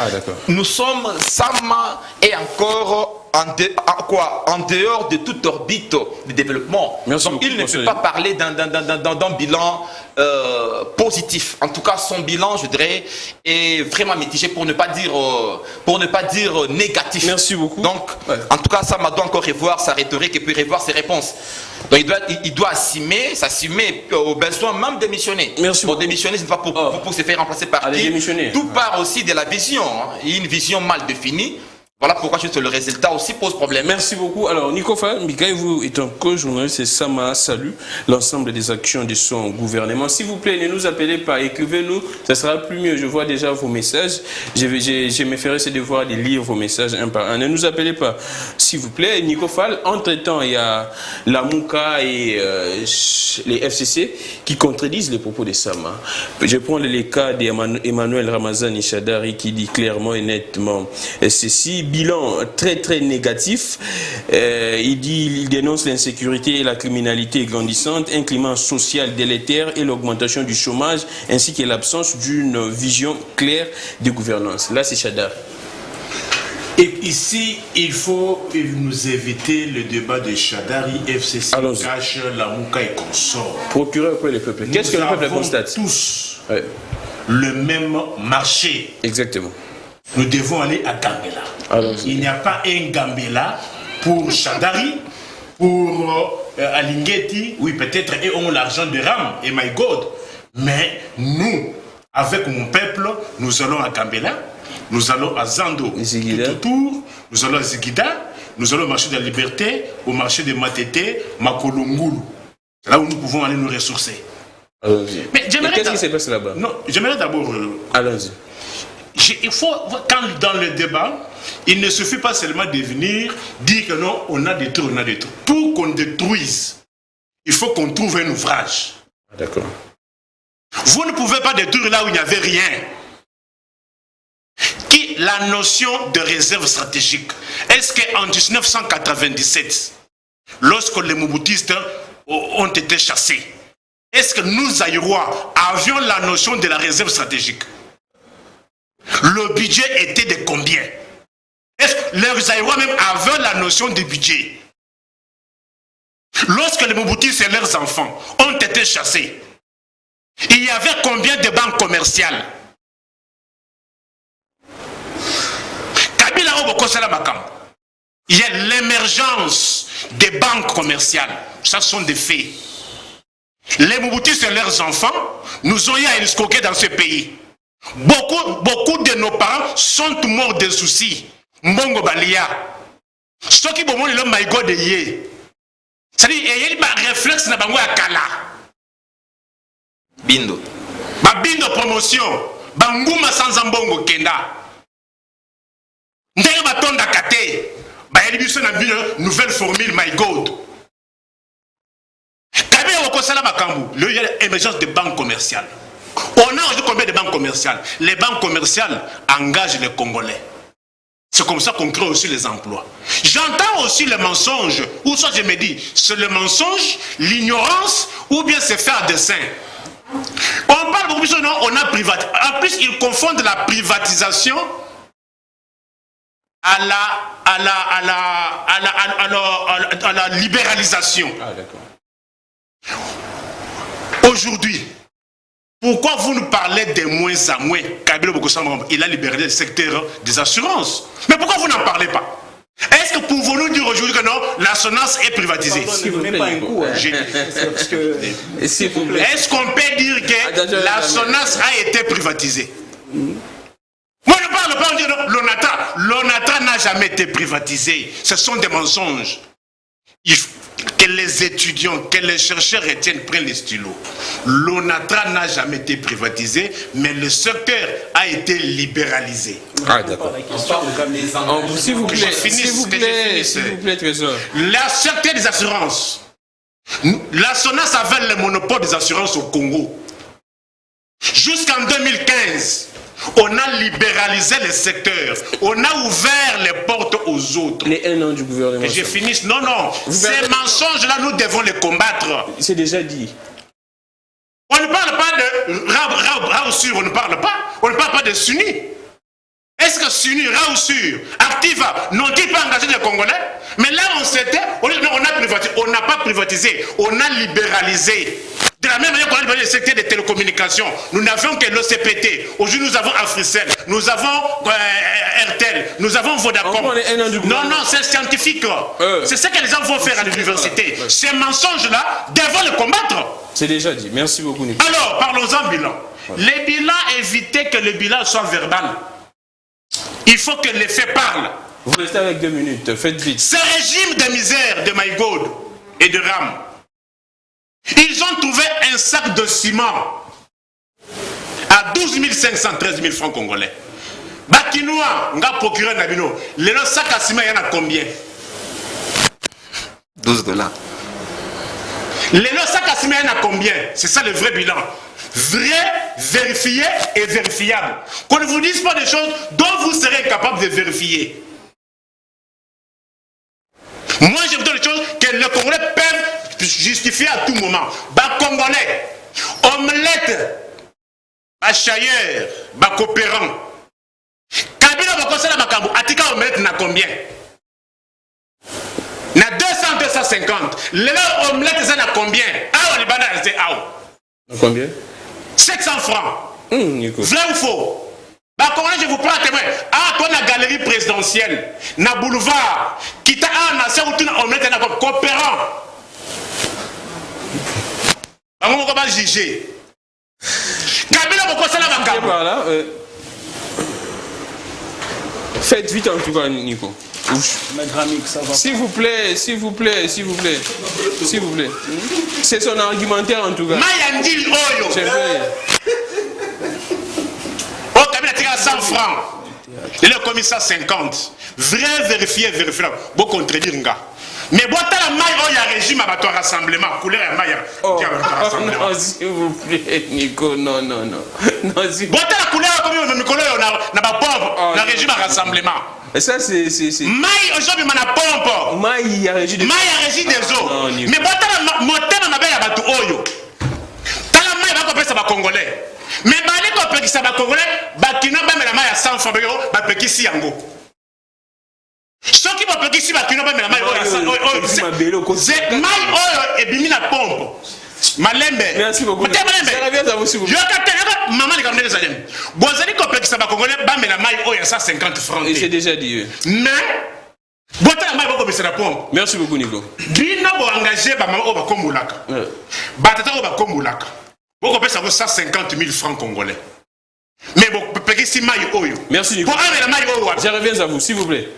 Nous sommes, Sama est encore en dehors de toute orbite de développement. Donc il ne peut pas parler d'un bilan positif. En tout cas, son bilan, je dirais, est vraiment mitigé pour ne pas dire négatif. Merci beaucoup. Donc, en tout cas, Sama doit encore revoir sa rhétorique et puis revoir ses réponses. Donc, il doit s'assumer au besoin même démissionner. Pour démissionner, ce n'est pas pour se faire remplacer par qui. Tout part aussi de la vision. Il y a une vision mal définie. Voilà pourquoi juste le résultat aussi pose problème. Merci beaucoup. Alors, Nicofa Mikaï, vous étant co-journaliste, et Sama salue l'ensemble des actions de son gouvernement. S'il vous plaît, ne nous appelez pas, écrivez-nous, ça sera plus mieux. Je vois déjà vos messages. Je me ferai ce devoir de lire vos messages un par un. Ne nous appelez pas, s'il vous plaît. Nicofa, entre-temps, il y a la Mouka et les FCC qui contredisent les propos de Sama. Je prends le cas d'Emmanuel Ramazani Chadari qui dit clairement et nettement ceci. Bilan très très négatif. Il dénonce l'insécurité et la criminalité grandissante, un climat social délétère et l'augmentation du chômage, ainsi que l'absence d'une vision claire de gouvernance. Là, c'est Chadar. Et ici, il faut nous éviter le débat de Chadari, FCC, Cache, la Mouka et consort. Procureur pour le peuple. Qu'est-ce que le peuple constate? Tous le même marché. Exactement. Nous devons aller à Gambela. Il n'y a pas un Gambela pour Chadari, pour Alingeti, oui peut-être, et ont l'argent de Ram, et my God. Mais nous, avec mon peuple, nous allons à Gambela, nous allons à Zando, tout autour, nous allons à Zigida, nous allons au marché de la liberté, au marché de Matete, Makolongulu. C'est là où nous pouvons aller nous ressourcer. Mais qu'est-ce qui se passe là-bas? Non, j'aimerais d'abord... Allons-y. Il faut, quand dans le débat, il ne suffit pas seulement de venir dire que non, on a des trucs, on a des trucs. Pour qu'on détruise, il faut qu'on trouve un ouvrage. D'accord. Vous ne pouvez pas détruire là où il n'y avait rien. La notion de réserve stratégique. Est-ce qu'en 1997, lorsque les Mobutistes ont été chassés, est-ce que nous, Aïrois, avions la notion de la réserve stratégique? Le budget était de combien? Est-ce que les Aïrois même avaient la notion de budget? Lorsque les Mobutistes et leurs enfants ont été chassés, il y avait combien de banques commerciales? Il y a l'émergence des banques commerciales. Ça sont des faits. Les Mobutistes et leurs enfants nous ont eu à escroquer dans ce pays. Beaucoup de nos parents sont morts de soucis. Mbongo Balia. Ce qui bon le maïgo de yé. C'est-à-dire il y a un réflexe na bango akala. Bindo. Ba bindo promotion. Banguma sans mbongo kenda. Ndenge batonda kate. Ba elibiso na bino nouvelle formule my god. Kabé okosala makambu. Il y a l'émergence des banques commerciales. On a aujourd'hui combien de banques commerciales? Les banques commerciales engagent les Congolais. C'est comme ça qu'on crée aussi les emplois. J'entends aussi le mensonge, ou soit je me dis, c'est le mensonge, l'ignorance, ou bien c'est faire dessein. On parle beaucoup plus, non, on a privatisé. En plus, ils confondent la privatisation à la libéralisation. Ah, d'accord. Aujourd'hui, pourquoi vous nous parlez de moins en moins? Kabila Bokosamba, il a libéralisé le secteur des assurances. Mais pourquoi vous n'en parlez pas? Est-ce que pouvons-nous dire aujourd'hui que non, l'assurance est privatisée? Est-ce qu'on peut dire que l'assurance a été privatisée? Moi je ne parle pas de l'ONATRA. L'ONATRA n'a jamais été privatisé. Ce sont des mensonges. Il faut que les étudiants, que les chercheurs retiennent, prennent les stylos. L'ONATRA n'a jamais été privatisé, mais le secteur a été libéralisé. Ah d'accord. S'il vous plaît, Trésor. Le secteur des assurances. La SONAS avait le monopole des assurances au Congo. Jusqu'en 2015. On a libéralisé le secteur. On a ouvert les portes aux autres. Les 1 an du gouvernement. Et je finis. Non, non. Ces mensonges-là, nous devons les combattre. C'est déjà dit. On ne parle pas de Raoussur, on ne parle pas. On ne parle pas de Sunni. Est-ce que Sunni, Raoussur, Activa, n'ont-ils pas engagé les Congolais? Mais là, on s'était. On a privatisé. On n'a pas privatisé. On a libéralisé. De la même manière qu'on a libéralisé le secteur des télécommunications, nous n'avions que l'OCPT. Aujourd'hui, nous avons Africell, nous avons RTL, nous avons Vodacom. Non, non, c'est scientifique. C'est ce que les gens vont faire à l'université. Ces mensonges-là, devons les combattre. C'est déjà dit. Merci beaucoup, Nicolas. Alors, parlons-en bilan. Les bilans, évitez que le bilan soit verbal. Il faut que les faits parlent. Vous restez avec 2 minutes, faites vite. Ce régime de misère de Maïgod et de Ram, ils ont trouvé un sac de ciment à 12 500, 13 000 francs congolais. Bakinois, on a procuré Nabino. Le sac à ciment, il y en a combien? 12 $. Le sac à ciment, il y en a combien? C'est ça le vrai bilan. Vrai, vérifié et vérifiable. Qu'on ne vous dise pas des choses dont vous serez incapable de vérifier. Moi, je vous donne des choses que les Congolais peuvent justifier à tout moment. Bas Congolais, omelette, bas chailleur, bas coopérant. Kabila va conseiller la Makambo. Atika omelette n'a combien? N'a 200, 250. Les omelettes, ça n'a combien? Ah, les bananes, c'est ah. Combien? 700 francs. Nico. Vrai ou faux? Bah, comment je vous prends témoin? Ah, toi, la galerie présidentielle, na boulevard, qui t'a un nation où tu n'as omelette, n'a pas coopérant. Bah, on va juger. Kabila, pourquoi ça la Makambo? Faites vite en tout cas, Nico. S'il vous plaît, s'il vous plaît, s'il vous plaît, s'il vous plaît. C'est son argumentaire en tout cas. Mayandil Oyo. Oh, Kabila tire 100 francs. Il a commis ça 50. Vrai, vérifié, vérifiable. Bon, contredire, nga. Mais bon, t'as la maille, oh, il y a régime à votre rassemblement. Couleur à maille. Oh, non, s'il vous plaît, Nico, non, non, non. Non, s'il vous plaît. Bon, t'as la couleur comme le Nicolas, on a pas pauvre, le régime à rassemblement. Et ça, c'est. Maille, aujourd'hui, on a pompe. Maille, il y a régi des eaux. Maille, il y a régi des eaux. Mais bon, t'as la montée, on a bien à battre Oyo. T'as la maille, va compter ça va congolais. Mais balé qu'on peut ça va congolais, bakina ba mais la maille à 100 francs, ba peki si yango. Ceux qui vont peki si bakina ba mais la maille à 100 maille Oyo et bimi la pompe. Malembe. Merci beaucoup. Je reviens à vous s'il vous plaît. Maman les gars, les amis. Bon, vous allez comprendre que ça va congolais, ba mais la maille Oyo à 150 francs. Et c'est déjà dit. Mais bon, t'as la maille va commencer la pompe. Merci beaucoup, Nico. Bina bo engagé ba maman ba kombulaka. Ba tata ba kombulaka. Vous avez 150 000 francs congolais. Mais bon, si maille Oyo. Merci Nico. Je reviens à vous, s'il vous plaît.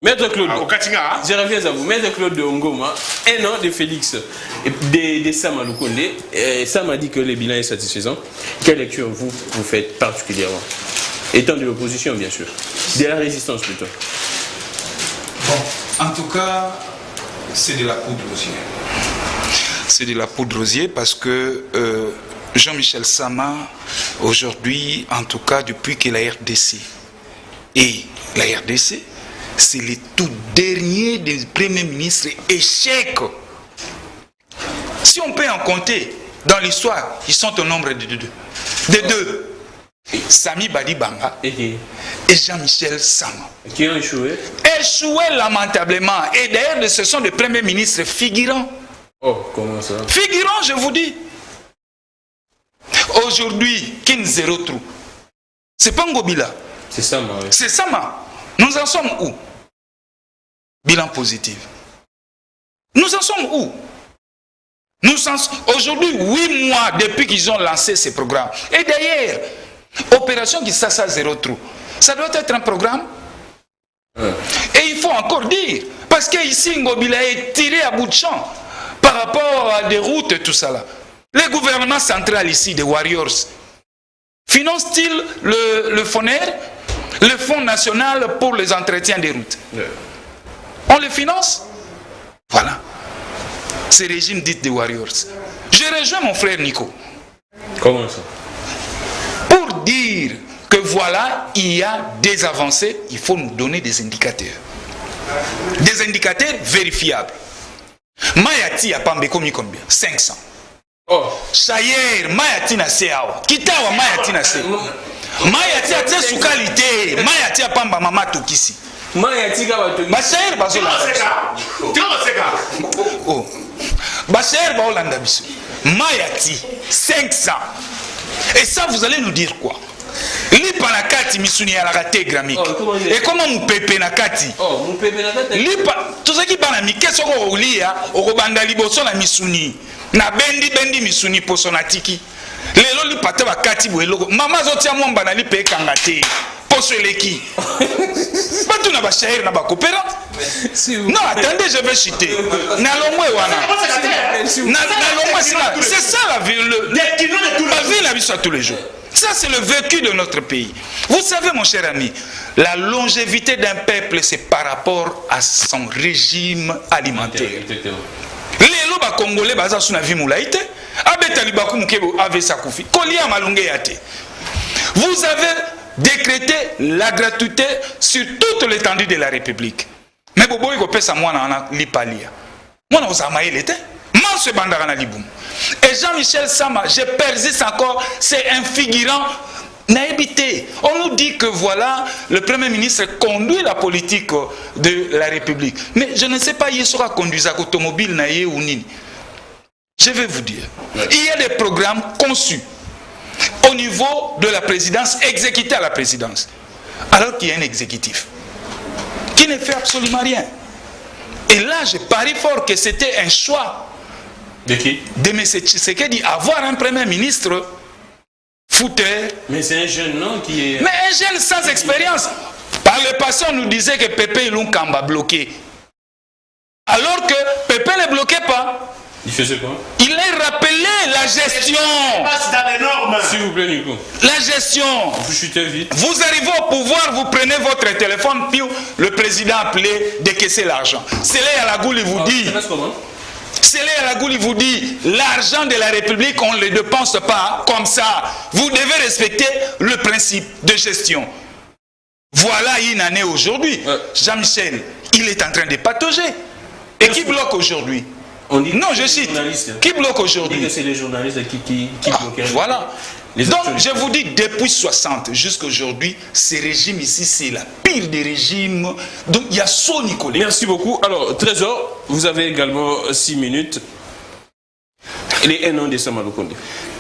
Maître Claude. Je reviens à vous. Maître Claude de Ngoma, 1 an de Félix de Sam Lukonde. Sam a dit que le bilan est satisfaisant. Quelle lecture vous faites particulièrement? Étant de l'opposition, bien sûr. De la résistance plutôt. Bon, en tout cas, c'est de la poudre aux yeux. C'est de la poudre aux yeux parce que Jean-Michel Sama, aujourd'hui, en tout cas depuis que la RDC, et la RDC, c'est le tout dernier des premiers ministres échec. Si on peut en compter, dans l'histoire, ils sont au nombre de deux. Sami Badibanga et Jean-Michel Sama. Qui ont échoué? Échoué lamentablement. Et d'ailleurs, ce sont des premiers ministres figurants. Oh, comment ça? Figurants, je vous dis. Aujourd'hui, 15-0 trou. C'est pas Ngobila. C'est Sama. Oui. C'est Sama. Nous en sommes où? Bilan positif. Nous en sommes où? Aujourd'hui, 8 mois depuis qu'ils ont lancé ces programmes. Et d'ailleurs, opération Kisasa 0 trou. Ça doit être un programme. Et il faut encore dire, parce qu'ici, Ngobila est tiré à bout de champ par rapport à des routes et tout ça là. Le gouvernement central ici, des Warriors, finance-t-il le FONER, le Fonds national pour les entretiens des routes? On le finance? Voilà. Ce régime dit des Warriors. Je rejoins mon frère Nico. Comment ça? Pour dire que voilà, il y a des avancées, il faut nous donner des indicateurs. Des indicateurs vérifiables. Mayati a pas commis combien? 500. Oh. Chayer, Mayati na seawa. Kitawa Mayati na se. Mayati a te sukalite. Mayati a pamba mama tokisi. Mayati ga bato. Bachayer bazola. Oh. Bachayer ba Olanda biso. Mayati 500. Et ça vous allez nous dire quoi? Lipa na kati misuni ya la kate gramik. Et comment mon pepe na kati? Oh, mon pepe na kati. Lipa tout ce qui bana mikeso ko olia, okobanda liboso na misuni. Na bendi misuni posonatiki. Lelo lipa te ba kati bo eloko. Mama zotia mwamba na lipe kangate. Posoleki. Pas tout n'a pas cher, n'a pas coopérant. Non, attendez, je vais citer. Nalomwe wana. C'est ça la vie. La vie, la vie soit tous les jours. Ça, c'est le vécu de notre pays. Vous savez, mon cher ami, la longévité d'un peuple, c'est par rapport à son régime alimentaire. Les lobes congolais, baza suna vie moulaïte. Vous avez décrété la gratuité sur toute l'étendue de la République. Mais bobo il kopesa mwana na lipalia. Mwana osamaïle était. Manse bandara na libum. Et Jean-Michel Sama, je persiste encore, c'est un figurant naïbité. On nous dit que voilà, le Premier ministre conduit la politique de la République. Mais je ne sais pas, il sera conduit à l'automobile naïe ou nini. Je vais vous dire, il y a des programmes conçus au niveau de la présidence, exécutés à la présidence, alors qu'il y a un exécutif qui ne fait absolument rien. Et là, je parie fort que c'était un choix de qui? De M. Tshisekedi, avoir un Premier ministre fouteur. Mais c'est un jeune, non, qui est... Mais un jeune sans expérience. Par le passé, on nous disait que Pépé Lunkamba bloqué. Alors que Pépé ne bloquait pas. Il faisait quoi? Il a rappelé la gestion. S'il vous plaît, Nico. La gestion. Vous chutez vite. Vous arrivez au pouvoir, vous prenez votre téléphone, puis le président appelé décaisser l'argent. C'est là à la goule, il vous dit. C'est là à la goule, il vous dit, l'argent de la République, on ne le dépense pas comme ça. Vous devez respecter le principe de gestion. Voilà une année aujourd'hui. Jean-Michel, il est en train de patauger. Et qui bloque aujourd'hui? Non, je cite. Qui bloque aujourd'hui? On dit que c'est les journalistes qui bloquent. Voilà. Donc, je vous dis, depuis 60 jusqu'à aujourd'hui, ce régime ici, c'est la pire des régimes. Donc, il y a son Nicolas. Merci beaucoup. Alors, Trésor, vous avez également 6 minutes. Il est un an de Samaloukonde.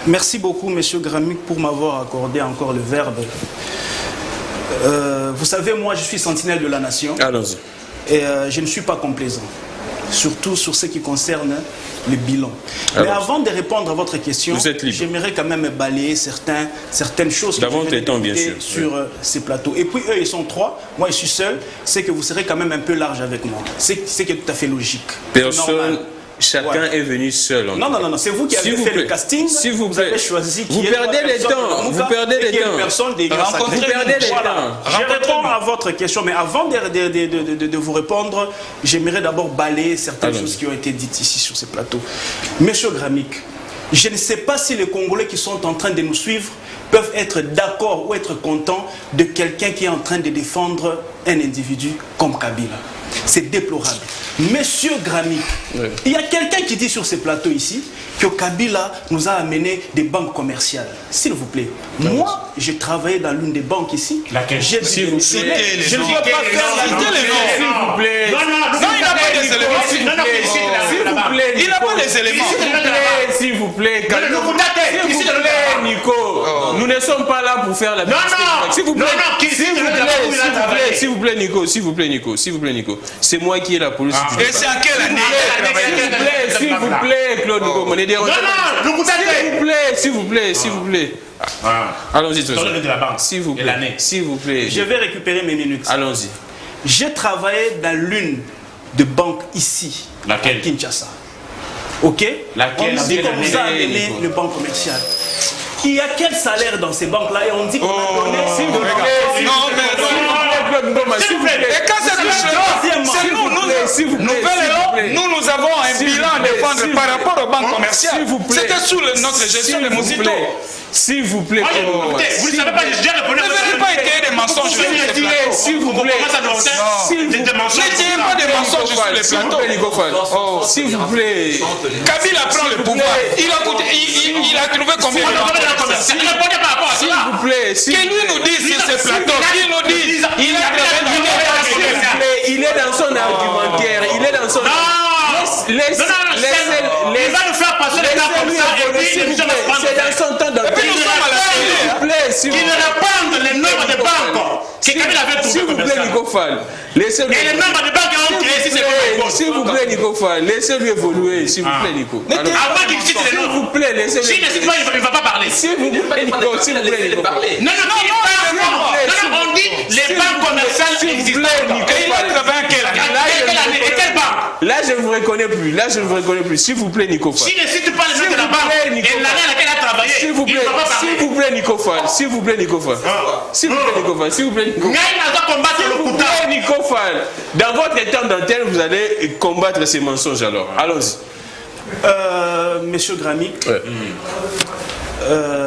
Merci beaucoup, Monsieur Gramic, pour m'avoir accordé encore le verbe. Vous savez, moi, je suis sentinelle de la nation. Allons-y. Et je ne suis pas complaisant. Surtout sur ce qui concerne le bilan. Mais avant de répondre à votre question, j'aimerais quand même balayer certaines choses d'avant tes temps, bien sûr, sur ces plateaux. Et puis eux, ils sont 3, moi je suis seul, c'est que vous serez quand même un peu large avec moi. C'est qui est tout à fait logique. Personne, chacun est venu seul. Non, c'est vous qui avez fait le casting. S'il vous plaît. Vous avez choisi qui vous perdez les temps. Vous perdez les temps. Vous perdez les temps. Je réponds à votre question, mais avant de vous répondre, j'aimerais d'abord balayer certaines choses qui ont été dites ici sur ce plateau. Monsieur Gramic, je ne sais pas si les Congolais qui sont en train de nous suivre peuvent être d'accord ou être contents de quelqu'un qui est en train de défendre un individu comme Kabila. C'est déplorable. Monsieur Gramic, il y a quelqu'un qui dit sur ce plateau ici que Kabila nous a amené des banques commerciales. S'il vous plaît, moi, j'ai travaillé dans l'une des banques ici. Laquelle? Je ne veux pas faire la s'il vous plaît. Non, il n'a pas des éléments. S'il vous plaît. Il n'a pas des éléments. S'il vous plaît, Nico. Nous ne sommes pas là pour faire la s'il vous plaît. S'il vous plaît, Nico. C'est moi qui ai la police. Et c'est en quelle année? S'il vous plaît, Claude Nico. S'il vous plaît. Allons-y, s'il vous plaît. Je vais récupérer mes minutes. Allons-y. J'ai travaillé dans l'une des banques ici, à Kinshasa. Ok? Laquelle? On dit qu'on nous a amené le banque commercial. Il y a quel salaire dans ces banques-là et on dit qu'on a donné... S'il vous plaît. Et quand c'est nous avons un bilan à défendre par rapport aux banques commerciales. C'était sous notre gestion de Mosito. S'il vous plaît. Vous ne savez pas, j'ai répondu. Ne venez pas étayer des mensonges sur les plateaux. S'il vous plaît. N'étayez pas des mensonges sur les plateaux. S'il vous plaît. Kabila prend le pouvoir. Il a trouvé combien de banques commerciales? S'il vous plaît. Que lui nous dise sur ces plateaux. Qu'il nous dise. Il est dans son argumentaire. Il est dans son... Il va nous faire passer le temps comme ça et puis c'est dans son temps d'antenne. Qu'il répande les normes de de banques que Kabila avait trouvé. S'il vous plaît, Nico Fall, laissez-le. Et les membres de banques ont créé si c'est pas. S'il vous plaît, Nico Fall, laissez-lui évoluer, s'il vous plaît, Nico. Avant qu'il cite les noms. S'il vous plaît, laissez-lui. S'il ne cite pas, il ne va pas parler. S'il vous plaît, Nico, s'il vous plaît, Nico. Non, on dit les banques commerciales existantes. Et il a travaillé quelle année et quelle banque? Là, je ne vous reconnais plus. Là, je ne vous reconnais plus. S'il vous plaît, Nico Fall. S'il ne cite pas les noms de la banque et l'année à laquelle il a travaillé, s'il vous plaît, s'il vous plaît, Nico Fall. S'il vous plaît, Nico Fall. S'il vous plaît, Nico Fall. S'il vous plaît, Nico Fall. S'il vous plaît, Nico Fall. Dans votre temps d'antenne, vous allez combattre ces mensonges alors. Allons-y. Monsieur Gramic,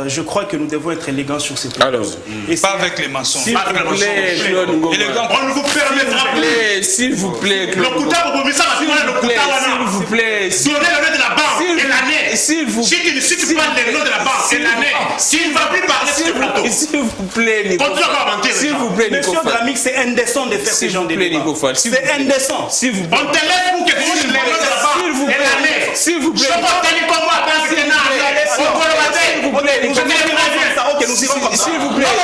je crois que nous devons être élégants sur ces Alors, et pas avec les mensonges. s'il vous plaît, Claude Ngoma. on ne vous permettra plus. S'il vous plaît, Le Claude Ngoma. Kouta, vous pouvez ça, S'il vous plaît, donnez le nom de la banque et l'année. S'il vous Si tu ne cites pas le nom de la banque et l'année, tu ne vas plus parler sur ce plateau. S'il vous plaît, Nico. Continue encore à mentir. S'il vous plaît, Nico. Monsieur Gramic, c'est indécent de faire ces gens de plaît, Nico Fall. C'est indécent. S'il vous plaît. On te laisse pour que tu cites le nom de la banque et l'année. S'il vous plaît. Je peux tenir comme moi dans ce Sénat. S'il vous plaît, Nico. S'il vous plaît. Non,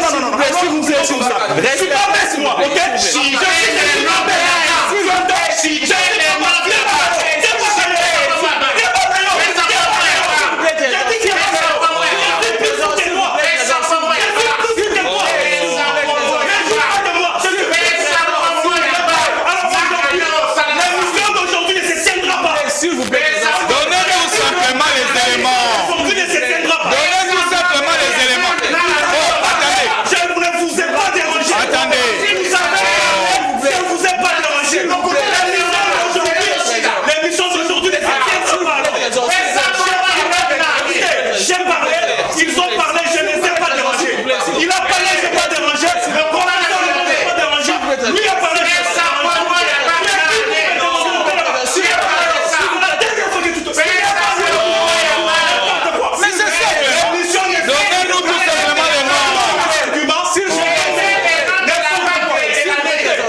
s'il vous plaît, s'il vous plaît. Tu m'abaisses moi, ok? Si j'ai les noms de la banque, si j'ai les noms de la banque, s'il vous plaît. Donnez-nous simplement les éléments. Donnez-nous simplement les éléments. Oh, attendez. je ne vous ai pas dérangé. Attendez. Si vous savez, je ne vous ai pas dérangé. L'émission d'aujourd'hui ne s'inquiète pas. J'aime parler, ils ont parlé, je ne les ai pas dérangés. Il a parlé, je n'ai pas dérangé. Le coordinateur ne m'a pas dérangé. Lui a parlé, je n'ai pas dérangé. Mais c'est ça. Donnez-nous tout simplement les noms.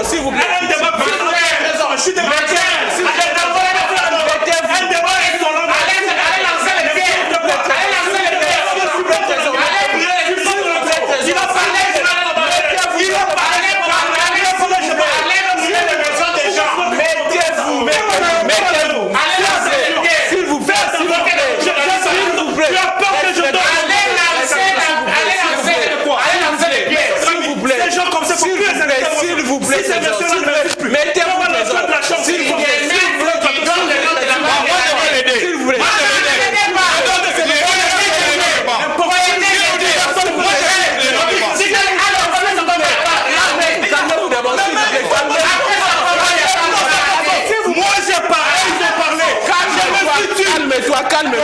S'il vous plaît. Je suis débattu. S'il vous plaît, mettez-vous s'il vous plaît. Moi j'ai parlé, ils ont parlé. Calme-toi, calme-toi.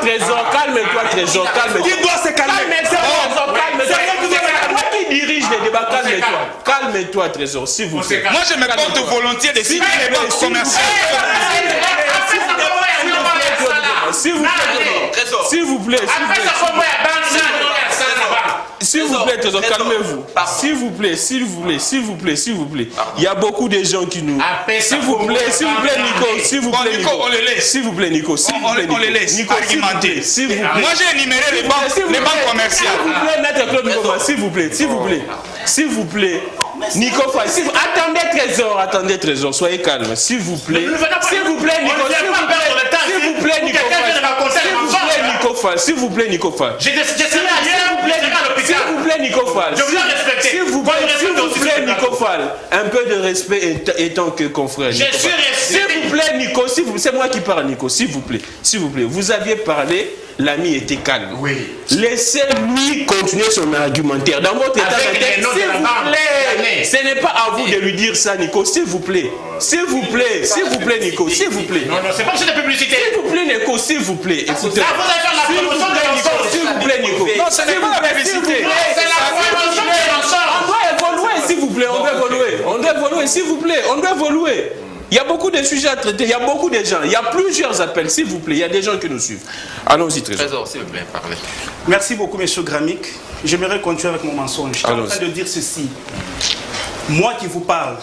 Trésor, calme-toi, Trésor, calme-toi. Il doit se calmer. Moi qui dirige les débats, calme-toi. Calme-toi, Trésor, s'il vous plaît. Moi, je me porte volontiers de citer les banques commerciales. S'il vous plaît, s'il vous plaît, s'il vous plaît, Trésor, calmez-vous. S'il vous plaît, s'il vous plaît, s'il vous plaît, s'il vous plaît. Il y a beaucoup de gens qui nous. S'il vous plaît, Nico, s'il vous plaît, Nico, on les laisse. S'il vous plaît, Nico, On les laisse argumenter. S'il vous plaît. Moi, j'ai énuméré les banques commerciales. S'il vous plaît, Maître Claude Ngoma, s'il vous plaît, s'il vous plaît, s'il vous plaît. Nico Fall, attendez Trésor, soyez calme, s'il vous plaît. S'il vous plaît, Nico, s'il vous plaît, Nico Fall, s'il vous plaît, Nico Fall. J'ai décidé à l'hôpital. S'il vous plaît, Nico Fall. Je vous ai respecté. S'il vous plaît, Nico Fall. Un peu de respect étant que confrère. Je suis respecté. S'il vous plaît, Nico, c'est moi qui parle, Nico, s'il vous plaît. S'il vous plaît, vous aviez parlé, l'ami était calme. Oui. Laissez-lui continuer son argumentaire. Dans votre état d'antenne, s'il vous plaît. Ce n'est pas à vous de lui dire ça, Nico, s'il vous plaît. S'il vous plaît, Nico, s'il vous plaît. Non, c'est pas de publicité. S'il vous plaît, Nico, s'il vous plaît. Écoutez. Là, vous allez faire la promotion de l'ensemble. S'il vous plaît, Nico. Non, ce n'est pas la publicité. C'est la promotion de l'ensemble. On doit évoluer, s'il vous plaît. On doit évoluer, s'il vous plaît. On doit évoluer. Il y a beaucoup de sujets à traiter, il y a beaucoup de gens, il y a plusieurs appels, s'il vous plaît, il y a des gens qui nous suivent. Allons-y, Trésor. Trésor, s'il vous plaît, parlez. Merci beaucoup, M. Gramic. J'aimerais continuer avec mon mensonge. Je suis en train de dire ceci. Moi qui vous parle,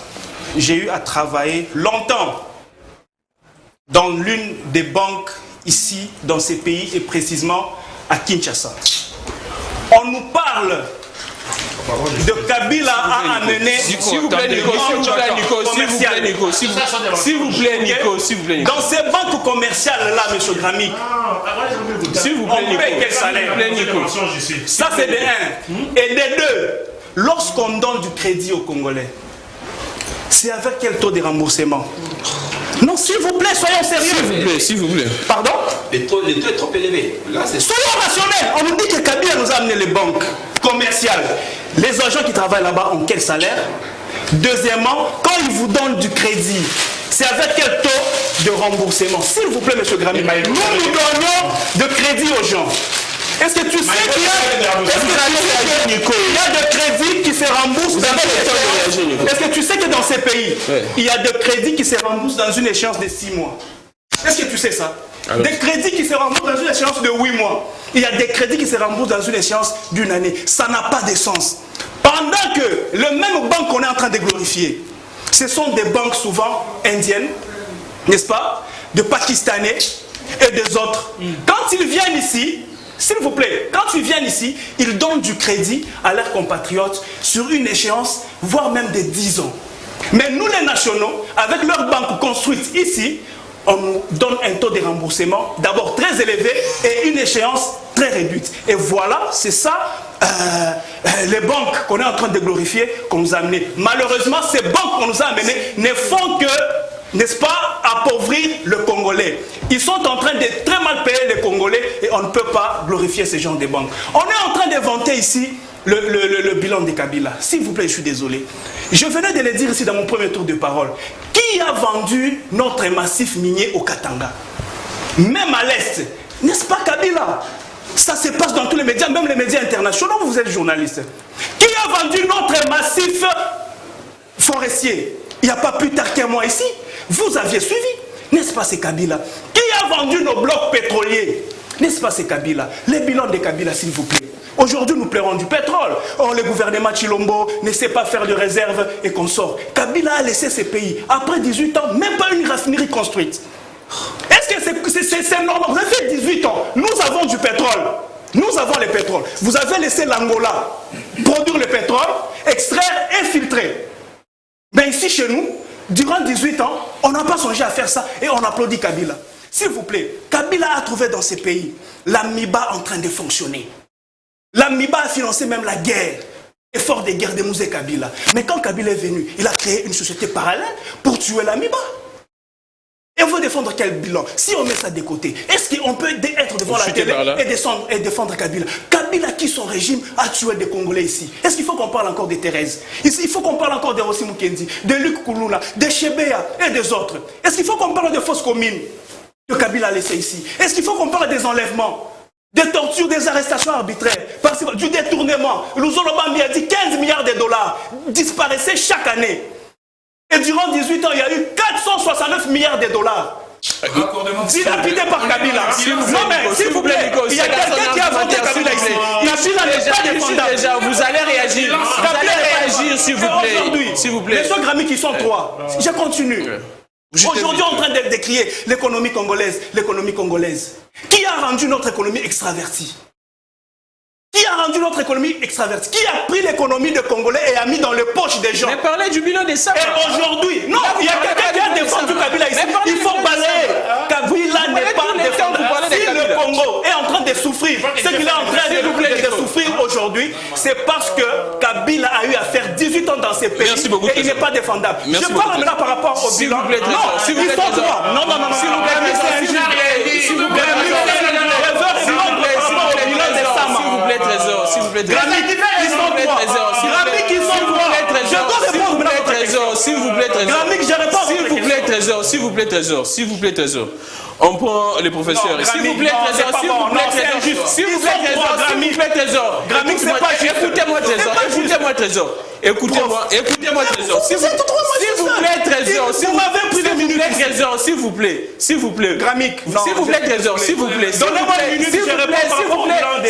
j'ai eu à travailler longtemps dans l'une des banques ici, dans ces pays, et précisément à Kinshasa. On nous parle de Kabila a amené... S'il vous plaît, Nico, s'il vous plaît, Nico. Dans ces banques commerciales-là, M. Gramic, s'il vous plaît, on paie quel salaire? Ça, c'est de 1. Et de 2, lorsqu'on donne du crédit aux Congolais, c'est avec quel taux de remboursement? Non, s'il vous plaît, soyons sérieux. S'il vous plaît. Pardon? Le taux est trop élevé. Là, soyons rationnels. On nous dit que Kabila nous a amené les banques commerciales. Les agents qui travaillent là-bas ont quel salaire? Deuxièmement, quand ils vous donnent du crédit, c'est avec quel taux de remboursement? S'il vous plaît, M. Gramic, nous donnons de crédit aux gens. Est-ce que tu sais qu'il y a de crédits qui se remboursent dans une échéance? Est-ce que tu sais que dans ces pays, il y a de crédits qui se remboursent dans une échéance de 6 mois? Est-ce que tu sais ça? Alors, des crédits qui se remboursent dans une échéance de 8 mois. Il y a des crédits qui se remboursent dans une échéance d'une année. Ça n'a pas de sens. Pendant que le même banque qu'on est en train de glorifier, ce sont des banques souvent indiennes, n'est-ce pas? De Pakistanais et des autres. Quand ils viennent ici, s'il vous plaît, quand ils viennent ici, ils donnent du crédit à leurs compatriotes sur une échéance, voire même de 10 ans. Mais nous les nationaux, avec leurs banques construites ici, on nous donne un taux de remboursement d'abord très élevé et une échéance très réduite. Et voilà, c'est ça, les banques qu'on est en train de glorifier, qu'on nous a amenées. Malheureusement, ces banques qu'on nous a amenées ne font que, n'est-ce pas, appauvrir le Congolais. Ils sont en train de très mal payer les Congolais et on ne peut pas glorifier ces gens de banques. On est en train d'inventer ici le bilan de Kabila. S'il vous plaît, je suis désolé. Je venais de le dire ici dans mon premier tour de parole. Qui a vendu notre massif minier au Katanga? Même à l'Est. N'est-ce pas Kabila? Ça se passe dans tous les médias, même les médias internationaux, vous êtes journaliste. Qui a vendu notre massif forestier? Il n'y a pas plus tard qu'un mois ici. Vous aviez suivi. N'est-ce pas, c'est Kabila? Qui a vendu nos blocs pétroliers? N'est-ce pas, c'est Kabila? Les bilans de Kabila, s'il vous plaît. Aujourd'hui, nous plairons du pétrole. Or, le gouvernement Chilombo ne sait pas faire de réserve et qu'on sort. Kabila a laissé ces pays. Après 18 ans, même pas une raffinerie construite. Est-ce que c'est normal? Vous avez fait 18 ans. Nous avons du pétrole. Nous avons le pétrole. Vous avez laissé l'Angola produire le pétrole, extraire et filtrer. Mais ici, chez nous, durant 18 ans, on n'a pas songé à faire ça et on applaudit Kabila. S'il vous plaît, Kabila a trouvé dans ces pays l'AMIBA en train de fonctionner. L'AMIBA a financé même la guerre, l'effort de guerre de Mouzé Kabila. Mais quand Kabila est venu, il a créé une société parallèle pour tuer l'AMIBA. Et on veut défendre quel bilan? Si on met ça de côté, est-ce qu'on peut être devant la télé et défendre Kabila? Kabila qui son régime a tué des Congolais ici. Est-ce qu'il faut qu'on parle encore de Thérèse? Il faut qu'on parle encore de Rossi Mukendi, de Luc Kouloula, de Chebea et des autres. Est-ce qu'il faut qu'on parle de fausses communes que Kabila a laissées ici? Est-ce qu'il faut qu'on parle des enlèvements, des tortures, des arrestations arbitraires, du détournement? Luzolo Bambi a dit 15 milliards de dollars disparaissaient chaque année. Et durant 18 ans, il y a eu 469 milliards de dollars. Dilapidés par Kabila. Non mais, s'il vous plaît, il y a quelqu'un qui a inventé Kabila ici. Kabila n'est pas défendable. Vous allez réagir. Vous allez réagir, s'il vous plaît. S'il vous plaît. Monsieur Gramic, ils sont 3. Je continue. Aujourd'hui, on est en train de décrier l'économie congolaise. L'économie congolaise. Qui a rendu notre économie extravertie? Qui a rendu notre économie extravertie? Qui a pris l'économie de Congolais et a mis dans les poches des gens? Mais parlez du bilan des sables. Et aujourd'hui, non, il y a quelqu'un qui a défendu Kabila ici. Il faut balayer. Kabila n'est pas défendable. Si le Congo est en train de souffrir, ce qu'il est en train de souffrir aujourd'hui, c'est parce que Kabila a eu à faire 18 ans dans ces pays et il n'est pas défendable. Je parle maintenant par rapport au bilan. Non, ils sont 3. Non, non, non, s'il vous plaît, s'il vous plaît, Trésor, s'il vous plaît, Gramic, ils sont 3. Gramic, ils sont 3. Je dois répondre maintenant. Trésor, s'il vous plaît, Trésor. Gramic, je réponds. S'il vous plaît, Trésor, s'il vous plaît, Trésor, s'il vous plaît, Trésor. On prend les professeurs. S'il vous plaît, Trésor, s'il vous plaît, Trésor. S'il vous plaît, Trésor, s'il vous plaît, Trésor. Gramic, c'est pas juste. Écoutez-moi, Trésor. Écoutez-moi, Trésor. Écoutez-moi, Trésor. S'il vous plaît, Trésor. S'il vous plaît, s'il vous plaît. Gramic. S'il vous plaît, Trésor. S'il vous plaît. Donnez-moi une minute.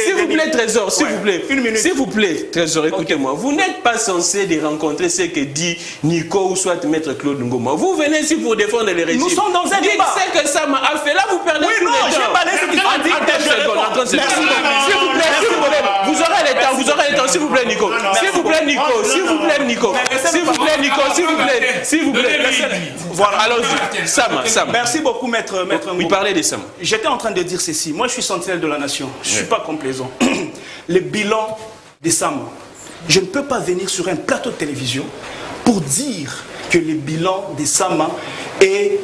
S'il vous plaît, Trésor. S'il vous plaît. Une minute. S'il vous plaît, Trésor, écoutez-moi. Vous n'êtes pas censé de rencontrer ce que dit Nico ou soit Maître Claude Ngoma. Vous venez ici pour défendre les régimes. Nous sommes dans un débat. Dites ce que ça m'a fait. Là, vous perdez tout le temps. Oui, non, j'ai parlé ce qu'il a dit. S'il vous plaît, vous aurez le temps, s'il vous plaît, Nico. S'il vous plaît. Voilà. Allons-y. Sam. Merci beaucoup, maître Ngoma. Oui, parlez de Sam. J'étais en train de dire ceci. Moi, je suis sentinelle de la nation. Je ne suis pas complaisant. Le bilan des Sam, je ne peux pas venir sur un plateau de télévision pour dire que le bilan des Sam est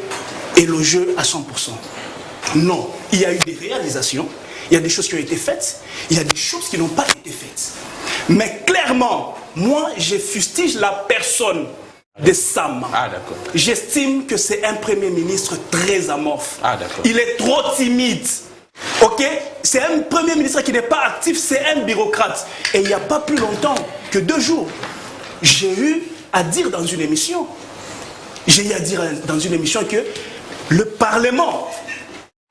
élogieux à 100%. Non. Il y a eu des réalisations, il y a des choses qui ont été faites, il y a des choses qui n'ont pas été faites. Mais clairement, moi, je fustige la personne de Sam. Ah, d'accord. J'estime que c'est un premier ministre très amorphe. Ah, d'accord. Il est trop timide. Ok? C'est un premier ministre qui n'est pas actif, c'est un bureaucrate. Et il n'y a pas plus longtemps que 2 jours, j'ai eu à dire dans une émission, que le Parlement,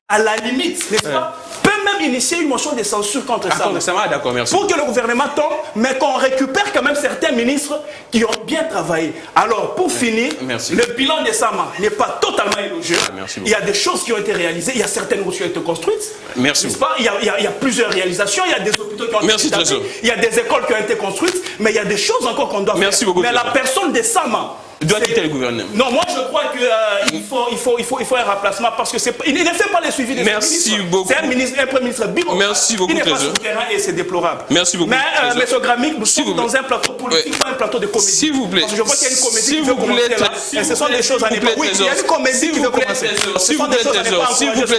à la limite, n'est-ce pas, peut même initier une motion de censure contre ça. D'accord, merci. Pour que le gouvernement tombe, mais qu'on récupère quand même certains ministres qui ont bien travaillé. Alors, pour finir, le bilan de Sama n'est pas totalement élogieux. Il y a des choses qui ont été réalisées, il y a certaines routes qui ont été construites. Merci. N'est-ce pas? Il y a plusieurs réalisations, il y a des hôpitaux qui ont été établis, il y a des écoles qui ont été construites, mais il y a des choses encore qu'on doit faire. Beaucoup, mais la personne de Sama doit quitter le gouvernement. Non, moi je crois qu'il faut un remplacement parce que il ne fait pas le suivi des ministres. Beaucoup. C'est un premier ministre bureaucrate. Merci beaucoup, il n'est pas souverain et c'est déplorable. Merci beaucoup. Mais M. Gramic, nous sommes dans un plateau politique, pas un plateau de comédie. S'il vous plaît. Parce que je vois qu'il y a une comédie qui veut commencer là. Et ce sont des choses à n'importe. Oui, il y a une comédie qui veut commencer. S'il vous plaît,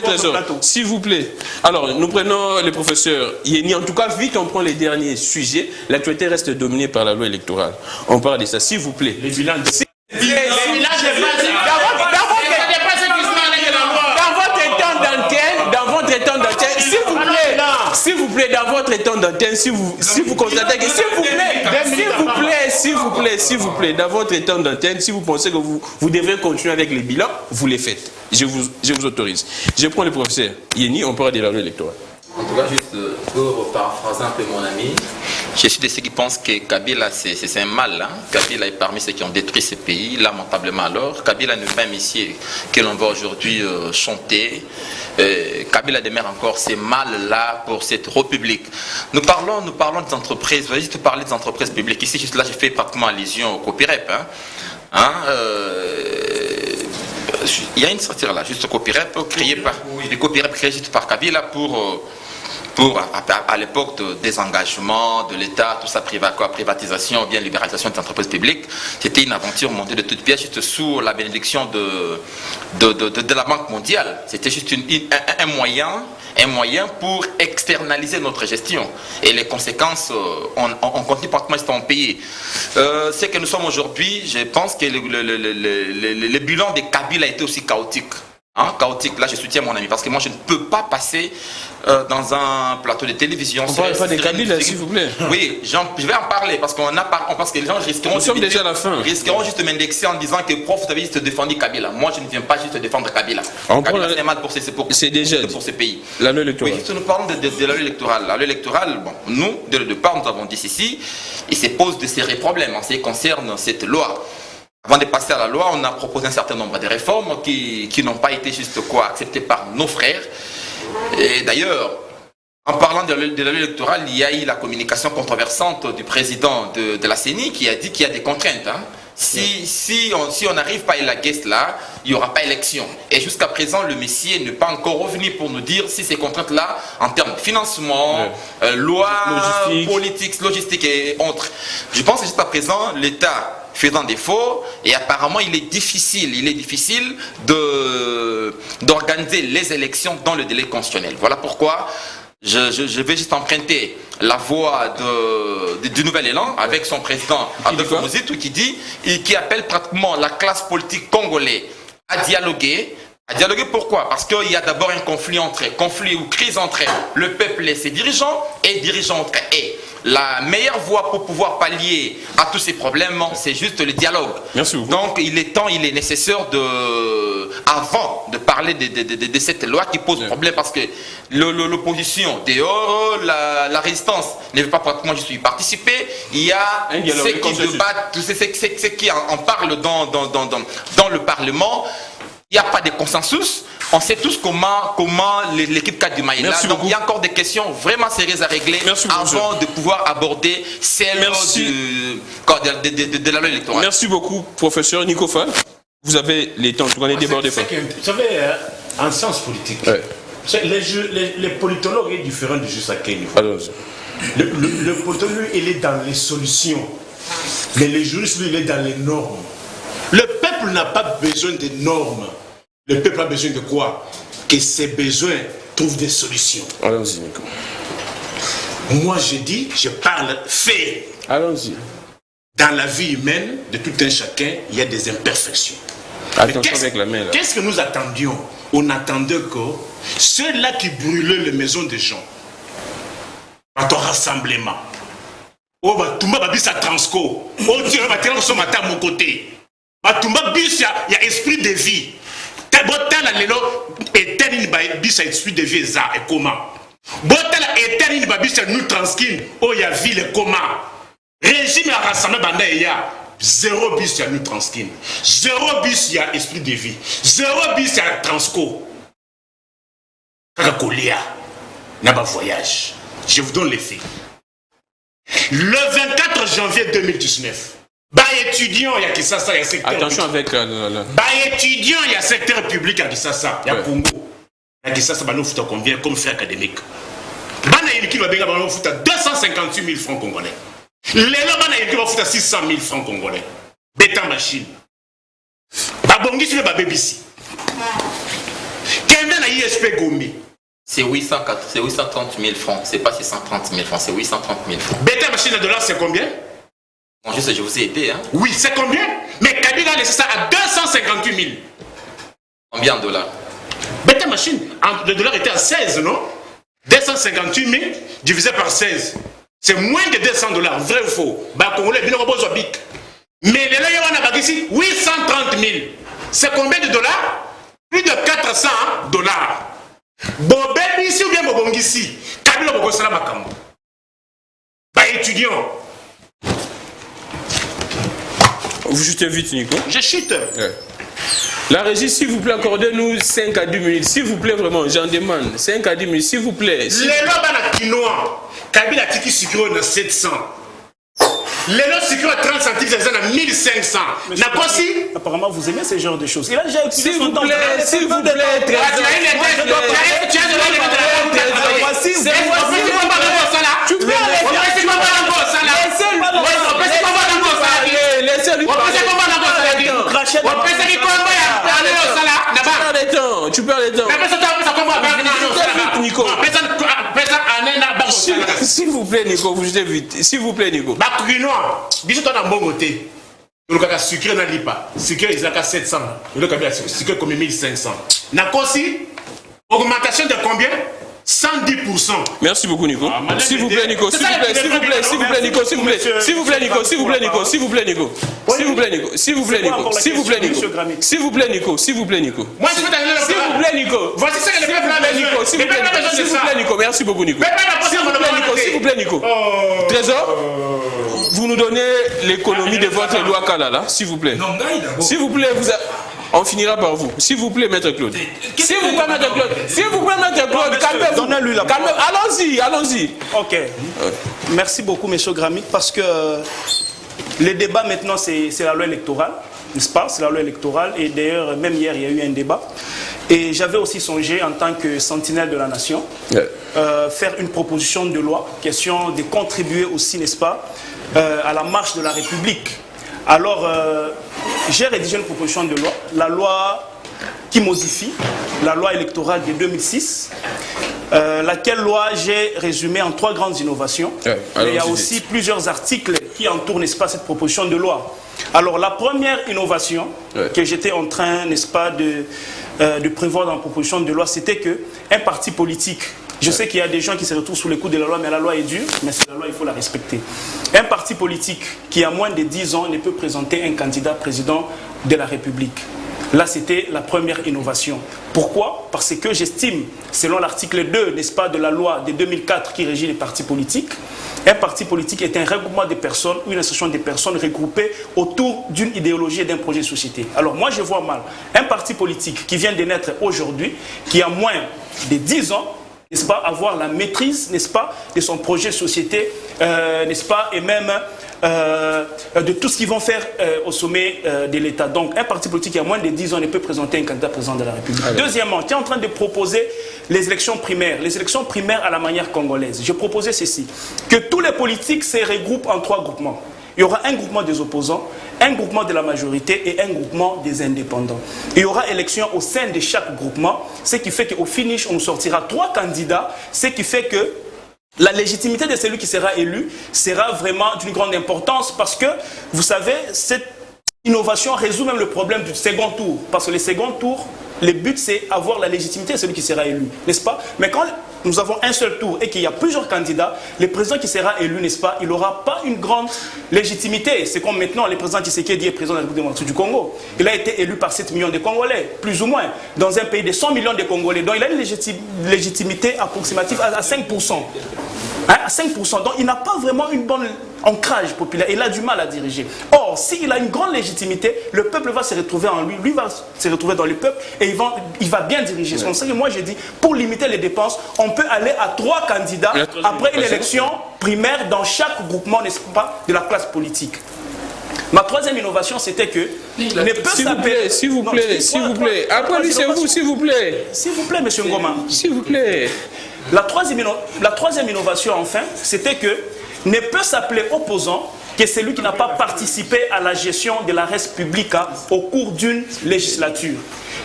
Trésor. S'il vous plaît. Alors, nous prenons le professeur Yeni. En tout cas, vite, on prend les derniers sujets. L'actualité reste dominée par la loi électorale. On parle de ça. S'il vous plaît. Les bilans de... Dans votre temps d'antenne, s'il vous plaît, dans votre temps d'antenne, si vous constatez que, s'il vous plaît, dans votre temps d'antenne, si vous pensez que vous devez continuer avec les bilans, vous les faites. Je vous autorise. Je prends le professeur Yeni, on parle de la loi électorale. En tout cas, juste pour paraphraser un peu mon ami, je suis de ceux qui pensent que Kabila, c'est un mal. Hein? Kabila est parmi ceux qui ont détruit ce pays, lamentablement alors. Kabila n'est pas un messier que l'on va aujourd'hui chanter. Kabila demeure encore ces mal-là pour cette république. Nous parlons des entreprises, je vais juste parler des entreprises publiques. Ici, juste là, j'ai fait pratiquement allusion au copyrep. Il y a une sortie là, juste au copyrep créé juste par Kabila pour à l'époque de désengagement de l'État, tout ça, privatisation, bien libéralisation des entreprises publiques. C'était une aventure montée de toutes pièces, juste sous la bénédiction de la Banque mondiale. C'était juste un moyen pour externaliser notre gestion. Et les conséquences, on continue pratiquement à en payer. C'est que nous sommes aujourd'hui, je pense que le bilan de Kabila a été aussi chaotique. Chaotique, là je soutiens mon ami, parce que moi je ne peux pas passer dans un plateau de télévision. On ne parle pas de Kabila, s'il vous plaît. Oui, je vais en parler, parce que les gens risqueront... Nous sommes déjà à la fin. Risqueront juste de m'indexer en disant que prof, vous avez juste défendu Kabila. Moi je ne viens pas juste défendre Kabila. Kabila c'est mal pour ce pays. La loi électorale. Oui, nous parlons de la loi électorale. La loi électorale, bon, nous, dès le départ, nous avons dit ceci, il se pose de sérieux problèmes en ce qui concerne cette loi. Avant de passer à la loi, on a proposé un certain nombre de réformes qui n'ont pas été acceptées par nos frères. Et d'ailleurs, en parlant de la loi électorale, il y a eu la communication controversante du président de la CENI qui a dit qu'il y a des contraintes. Si on n'arrive pas à la guest là, il n'y aura pas élection. Et jusqu'à présent, le Messier n'est pas encore revenu pour nous dire si ces contraintes-là, en termes de financement, loi, politique, logistique et autres. Je pense que jusqu'à présent, l'État faisant défaut, et apparemment il est difficile d'organiser les élections dans le délai constitutionnel. Voilà pourquoi je vais juste emprunter la voix du Nouvel Élan avec son président Adolphe Muzitu qui appelle pratiquement la classe politique congolaise à dialoguer. Pourquoi? Parce qu'il y a d'abord un conflit ou crise entre le peuple et ses dirigeants et dirigeants entre eux. la meilleure voie pour pouvoir pallier à tous ces problèmes, c'est juste le dialogue. Merci beaucoup. Donc il est nécessaire avant de parler de cette loi qui pose problème, parce que l'opposition dehors, la résistance ne veut pas pratiquement juste y participer. Il y a ceux qui débattent, ceux qui en parlent dans le Parlement. Il n'y a pas de consensus. On sait tous comment l'équipe 4 du Maïla. Donc il y a encore des questions vraiment sérieuses à régler avant de pouvoir aborder celle de la loi électorale. Merci beaucoup, professeur Nico Fall. Vous avez les temps, on est débordé. Vous savez, en sciences politiques, les politologues sont différents de juste à quel niveau. Le politologue, il est dans les solutions. Mais le juriste, lui, il est dans les normes. Le peuple n'a pas besoin de normes. Le peuple a besoin de quoi? Que ses besoins trouvent des solutions. Allons-y, Nico. Moi, je dis, je parle fait. Allons-y. Dans la vie humaine de tout un chacun, il y a des imperfections. Attention avec la main, là. Qu'est-ce que nous attendions? On attendait que ceux-là qui brûlaient les maisons des gens, à ton rassemblement, oh, bah, tout le monde a transco. Oh, tu vas tirer son matin à mon côté. Bah, tout le monde il y a esprit de vie. Botala lelo eternini bisa esprit de vie za et comment. Botala eternini babisa nous transkin oh ya ville et comment. Régime à rassembler banda ya 0 bis ya nous transkin. 0 bis ya esprit de vie. 0 bis ya transco. Kaka kolia na ba voyage. Je vous donne les faits. Le 24 janvier 2019. Bah étudiant, il y a Kisasa, il y a secteur. Attention avec bah étudiant, il y a secteur public à Kisasa, il y a Congo. Il y a Kisasa, bah nous fout combien comme fait académique. Bah na yiki va benga bah nous fout 258 000 francs congolais. Les là bah na yiki va fout 600 000 francs congolais. Bêta machine. Bah bongi sur le babé bisi. Kenda na ISP Gombi. C'est 830 000 francs, c'est pas 630 000 francs, c'est 830 000 francs. Bêta machine à dollars, c'est combien? Bon, je vous ai aidé, hein. Oui, c'est combien? Mais Kabila a laissé ça à 258 000. Combien de dollars? Bêta machine, le dollar était à 16, non? 258 000 divisé par 16. C'est moins de 200 $, vrai ou faux? Bah, Congolais, bien au besoin bic. Mais les là, on a ici 830 000. C'est combien de dollars? Plus de 400 $. Bon, ben, ici ou bien bon, ici. Kabila, bon, c'est la makambo. Bah, étudiant. Vous chutez vite, Nico. Je chute. Ouais. La régie, s'il vous plaît, accordez-nous 5 à 10 minutes. S'il vous plaît, vraiment, j'en demande. 5 à 10 minutes, s'il vous plaît. Les lobes à quinoa. Kabila tiki sucre na 700. Les lobes sucre à 30 centimes, c'est à 1500. N'a pas si? Apparemment, vous aimez ce genre de choses. Il a déjà écouté s'il vous plaît, s'il vous plaît. Tu perds les temps. Nico. S'il vous plaît, Nico, vous jetez vite. S'il vous plaît, Nico. Bakuinois, bisous toi dans bon côté. Le cas sucré n'a pas. Sucré il a 700. Le cas sucré comme 1500. N'a aussi augmentation de combien? 110%. Merci beaucoup, Nico. S'il vous plaît, Nico. S'il vous plaît, s'il vous plaît, s'il vous plaît, Nico. S'il vous plaît, s'il vous plaît, Nico. S'il vous plaît, Nico. S'il vous plaît, Nico. S'il vous plaît, Nico. S'il vous plaît, Nico. S'il vous plaît, Nico. S'il vous plaît, Nico. S'il vous plaît, Nico. Moi, je veux s'il vous plaît, Nico. Voici ce que le peuple a besoin. S'il vous plaît, Nico. S'il vous plaît, Nico. Merci beaucoup, Nico. S'il vous plaît, Nico. S'il vous plaît, Nico. Trésor, vous nous donnez l'économie de votre loi Kalala, s'il vous plaît. S'il vous plaît, on finira par vous. S'il vous plaît, Maître Claude. S'il vous plaît, Maître Claude. S'il vous plaît, Maître Claude, calmez-vous. Donnez-lui la parole. Allons-y, allons-y. Ok. Merci beaucoup, M. Gramic, parce que le débat maintenant, c'est la loi électorale, n'est-ce pas? C'est la loi électorale. Et d'ailleurs, même hier, il y a eu un débat. Et j'avais aussi songé, en tant que sentinelle de la nation, faire une proposition de loi, question de contribuer aussi, n'est-ce pas, à la marche de la République. Alors, j'ai rédigé une proposition de loi, la loi qui modifie la loi électorale de 2006, laquelle loi j'ai résumée en 3 grandes innovations. Il y a aussi plusieurs articles qui entourent, n'est-ce pas, cette proposition de loi. Alors, la première innovation que j'étais en train, n'est-ce pas, de prévoir dans la proposition de loi, c'était qu'un parti politique Je sais qu'il y a des gens qui se retrouvent sous les coups de la loi, mais la loi est dure, mais c'est la loi, il faut la respecter. Un parti politique qui a moins de 10 ans ne peut présenter un candidat président de la République. Là, c'était la première innovation. Pourquoi? Parce que j'estime, selon l'article 2, n'est-ce pas, de la loi de 2004 qui régit les partis politiques, un parti politique est un regroupement de personnes ou une association de personnes regroupées autour d'une idéologie et d'un projet de société. Alors moi, je vois mal un parti politique qui vient de naître aujourd'hui, qui a moins de 10 ans, n'est-ce pas, avoir la maîtrise, n'est-ce pas, de son projet de société, n'est-ce pas, et même de tout ce qu'ils vont faire au sommet de l'État. Donc, un parti politique qui a moins de 10 ans ne peut présenter un candidat président de la République. Deuxièmement, tu es en train de proposer les élections primaires à la manière congolaise. Je proposais ceci, que tous les politiques se regroupent en 3 groupements. Il y aura un groupement des opposants, un groupement de la majorité et un groupement des indépendants. Il y aura élection au sein de chaque groupement, ce qui fait qu'au finish, on sortira 3 candidats, ce qui fait que la légitimité de celui qui sera élu sera vraiment d'une grande importance parce que, vous savez, cette innovation résout même le problème du second tour. Parce que le second tour, le but c'est avoir la légitimité de celui qui sera élu, n'est-ce pas? Mais quand nous avons un seul tour et qu'il y a plusieurs candidats, le président qui sera élu, n'est-ce pas, il n'aura pas une grande légitimité. C'est comme maintenant le président Tshisekedi est président de la République démocratique du Congo. Il a été élu par 7 millions de Congolais, plus ou moins, dans un pays de 100 millions de Congolais. Donc il a une légitimité approximative à 5%. Hein, à 5%. Donc il n'a pas vraiment une bonne ancrage populaire. Il a du mal à diriger. Or, s'il a une grande légitimité, le peuple va se retrouver en lui. Lui va se retrouver dans le peuple et il va bien diriger. C'est comme ça que moi j'ai dit, pour limiter les dépenses, on peut aller à 3 candidats après une élection primaire dans chaque groupement, n'est-ce pas, de la classe politique. Ma troisième innovation, c'était que S'il vous plaît. Après lui, c'est vous, s'il vous plaît. S'il vous plaît, monsieur Ngoma. S'il vous plaît. La troisième innovation, enfin, c'était que ne peut s'appeler opposant que celui qui n'a pas participé à la gestion de la res publica au cours d'une législature.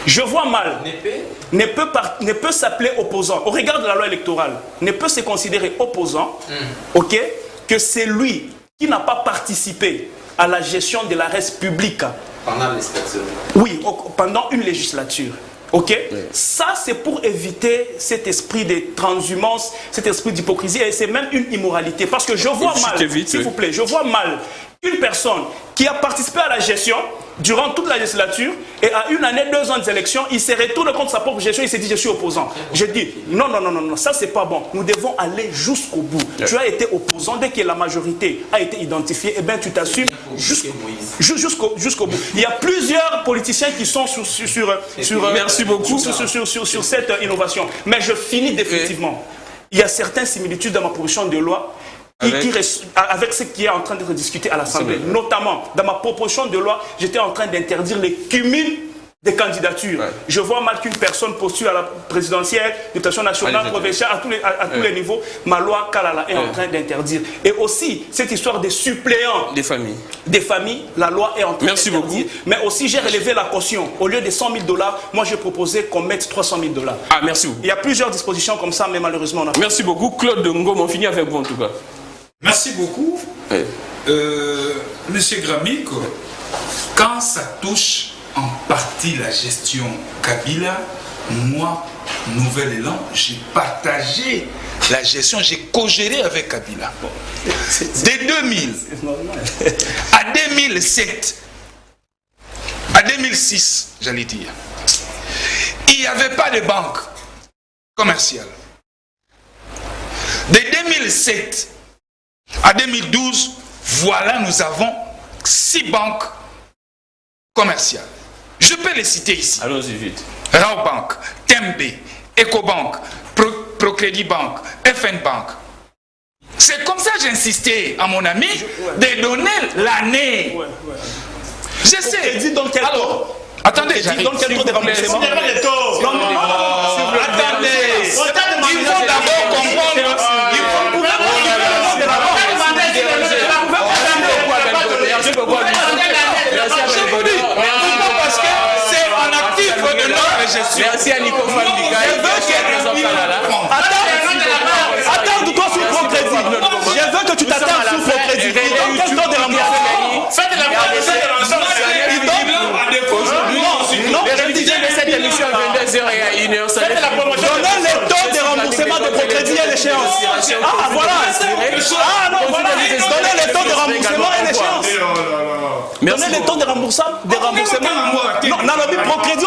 Je vois mal, ne peut s'appeler opposant, au regard de la loi électorale, ne peut se considérer opposant, ok, que celui qui n'a pas participé à la gestion de la res publica. Pendant l'expertise. Oui, pendant une législature. Ok, ça c'est pour éviter cet esprit de transhumance, cet esprit d'hypocrisie, et c'est même une immoralité. Parce que je vois mal, s'il vous plaît, je vois mal une personne qui a participé à la gestion durant toute la législature et à 1 année, 2 ans d'élection, il se retourne contre sa propre gestion, il se dit je suis opposant. Je dis non, ça c'est pas bon. Nous devons aller jusqu'au bout. Tu as été opposant, dès que la majorité a été identifiée, eh bien tu t'assumes jusqu'au bout. Il y a plusieurs politiciens qui sont Merci beaucoup. sur cette innovation. Mais je finis définitivement. Il y a certaines similitudes dans ma proposition de loi avec ce qui est en train d'être discuté à l'Assemblée. Notamment, dans ma proposition de loi, j'étais en train d'interdire les cumuls des candidatures. Je vois mal qu'une personne postule à la présidentielle, députation nationale, provinciale, à tous les niveaux. Ma loi Kalala est en train d'interdire. Et aussi, cette histoire des suppléants des familles, la loi est en train d'interdire. Mais aussi, j'ai relevé la caution. Au lieu de $100 000, moi j'ai proposé qu'on mette $300 000. Ah, merci beaucoup. Il y a plusieurs dispositions comme ça, mais malheureusement, on a... Merci beaucoup. Claude Ngom, on finit avec vous en tout cas. Merci beaucoup. Monsieur Gramico, quand ça touche en partie la gestion Kabila, moi, Nouvel Élan, j'ai partagé la gestion, j'ai co-géré avec Kabila. De 2000 à 2007, à 2006, j'allais dire, il n'y avait pas de banque commerciale. De 2007 à 2012, voilà, nous avons 6 banques commerciales. Je peux les citer ici. Allons-y vite. Raobank, Tembe, Ecobank, Procrédit Bank, FN Bank. C'est comme ça que j'insistais à mon ami de donner l'année. Je sais. Dis donc quel taux. Attendez, dis donc quel taux de remboursement. Non, attendez. Il faut d'abord comprendre. Parce que c'est en actif de notre gestion. Merci à Nico Fambika. Attends-toi sur ton crédit. Je veux que tu t'attardes sur ton crédit. Quel taux de remboursement? Faites la Non, je disais que cette émission à 22h et à 1h. Donnez le taux de remboursement de Ah non, voilà, donnez le temps de remboursement et l'échéance. Donnez le temps de remboursement. Non, non, mais pour crédit,